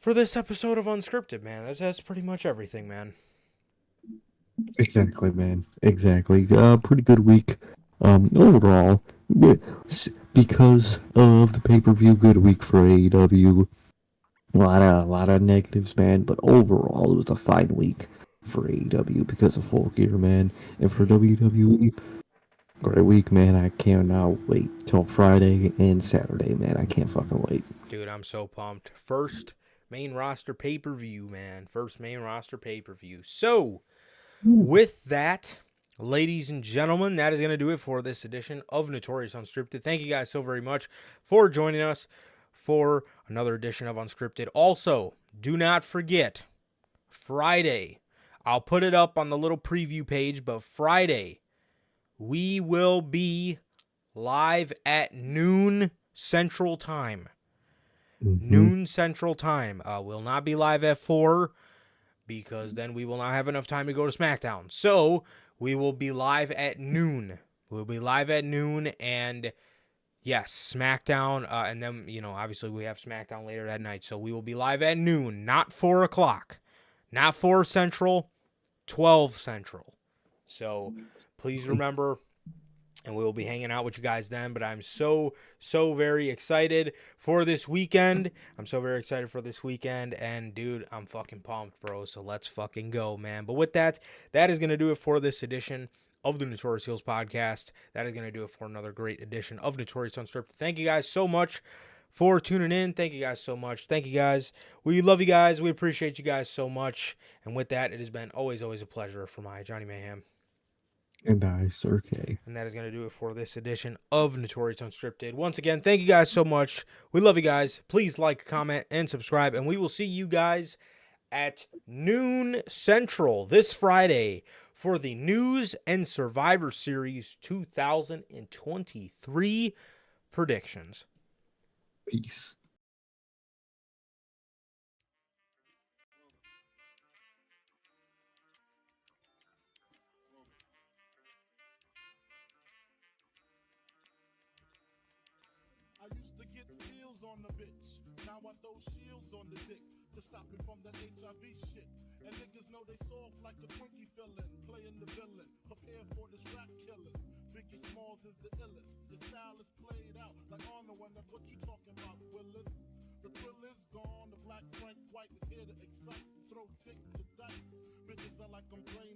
this episode of Unscripted, man. That's pretty much everything, man. Exactly, man. Exactly. Pretty good week. Overall, because of the pay-per-view, good week for AEW. A lot of negatives, man. But overall, it was a fine week for AEW because of Full Gear, man. And for WWE, great week, man. I cannot wait till Friday and Saturday, man. I can't fucking wait. Dude, I'm so pumped. First main roster pay-per-view, man. So, with that, ladies and gentlemen, that is going to do it for this edition of Notorious Unscripted. Thank you guys so very much for joining us for another edition of Unscripted. Also, do not forget, Friday, I'll put it up on the little preview page, but Friday, we will be live at noon Central Time. Noon Central Time. We'll not be live at 4 because then we will not have enough time to go to SmackDown. So we will be live at noon. We'll be live at noon, and yes, SmackDown, and then, obviously we have SmackDown later that night. So we will be live at noon, not 4 o'clock. Not 4 Central, 12 Central. So please remember, and we will be hanging out with you guys then. But I'm so very excited for this weekend. I'm so very excited for this weekend. And, dude, I'm fucking pumped, bro. So let's fucking go, man. But with that, that is going to do it for this edition of the Notorious Heels podcast. That is going to do it for another great edition of Notorious Unscripted. Thank you guys so much for tuning in. Thank you guys so much. Thank you guys. We love you guys. We appreciate you guys so much. And with that, it has been always a pleasure for my Johnny Mayhem. And I, Sir K. And that is going to do it for this edition of Notorious Unscripted. Once again, thank you guys so much. We love you guys. Please like, comment, and subscribe. And we will see you guys at noon Central this Friday for the News and Survivor Series 2023 predictions. Peace. I used to get deals on the bitch. Now I throw shields on the dick to stop me from that HIV shit. And niggas know they soft like a Twinkie fillin', playing the villain, prepare for this rap killing. Biggie Smalls is the illest. Your style is played out like Arnold, and that's what you talking about, Willis. The thrill is gone. The black Frank White is here to excite. Throw dick to dice. Bitches are like I'm playing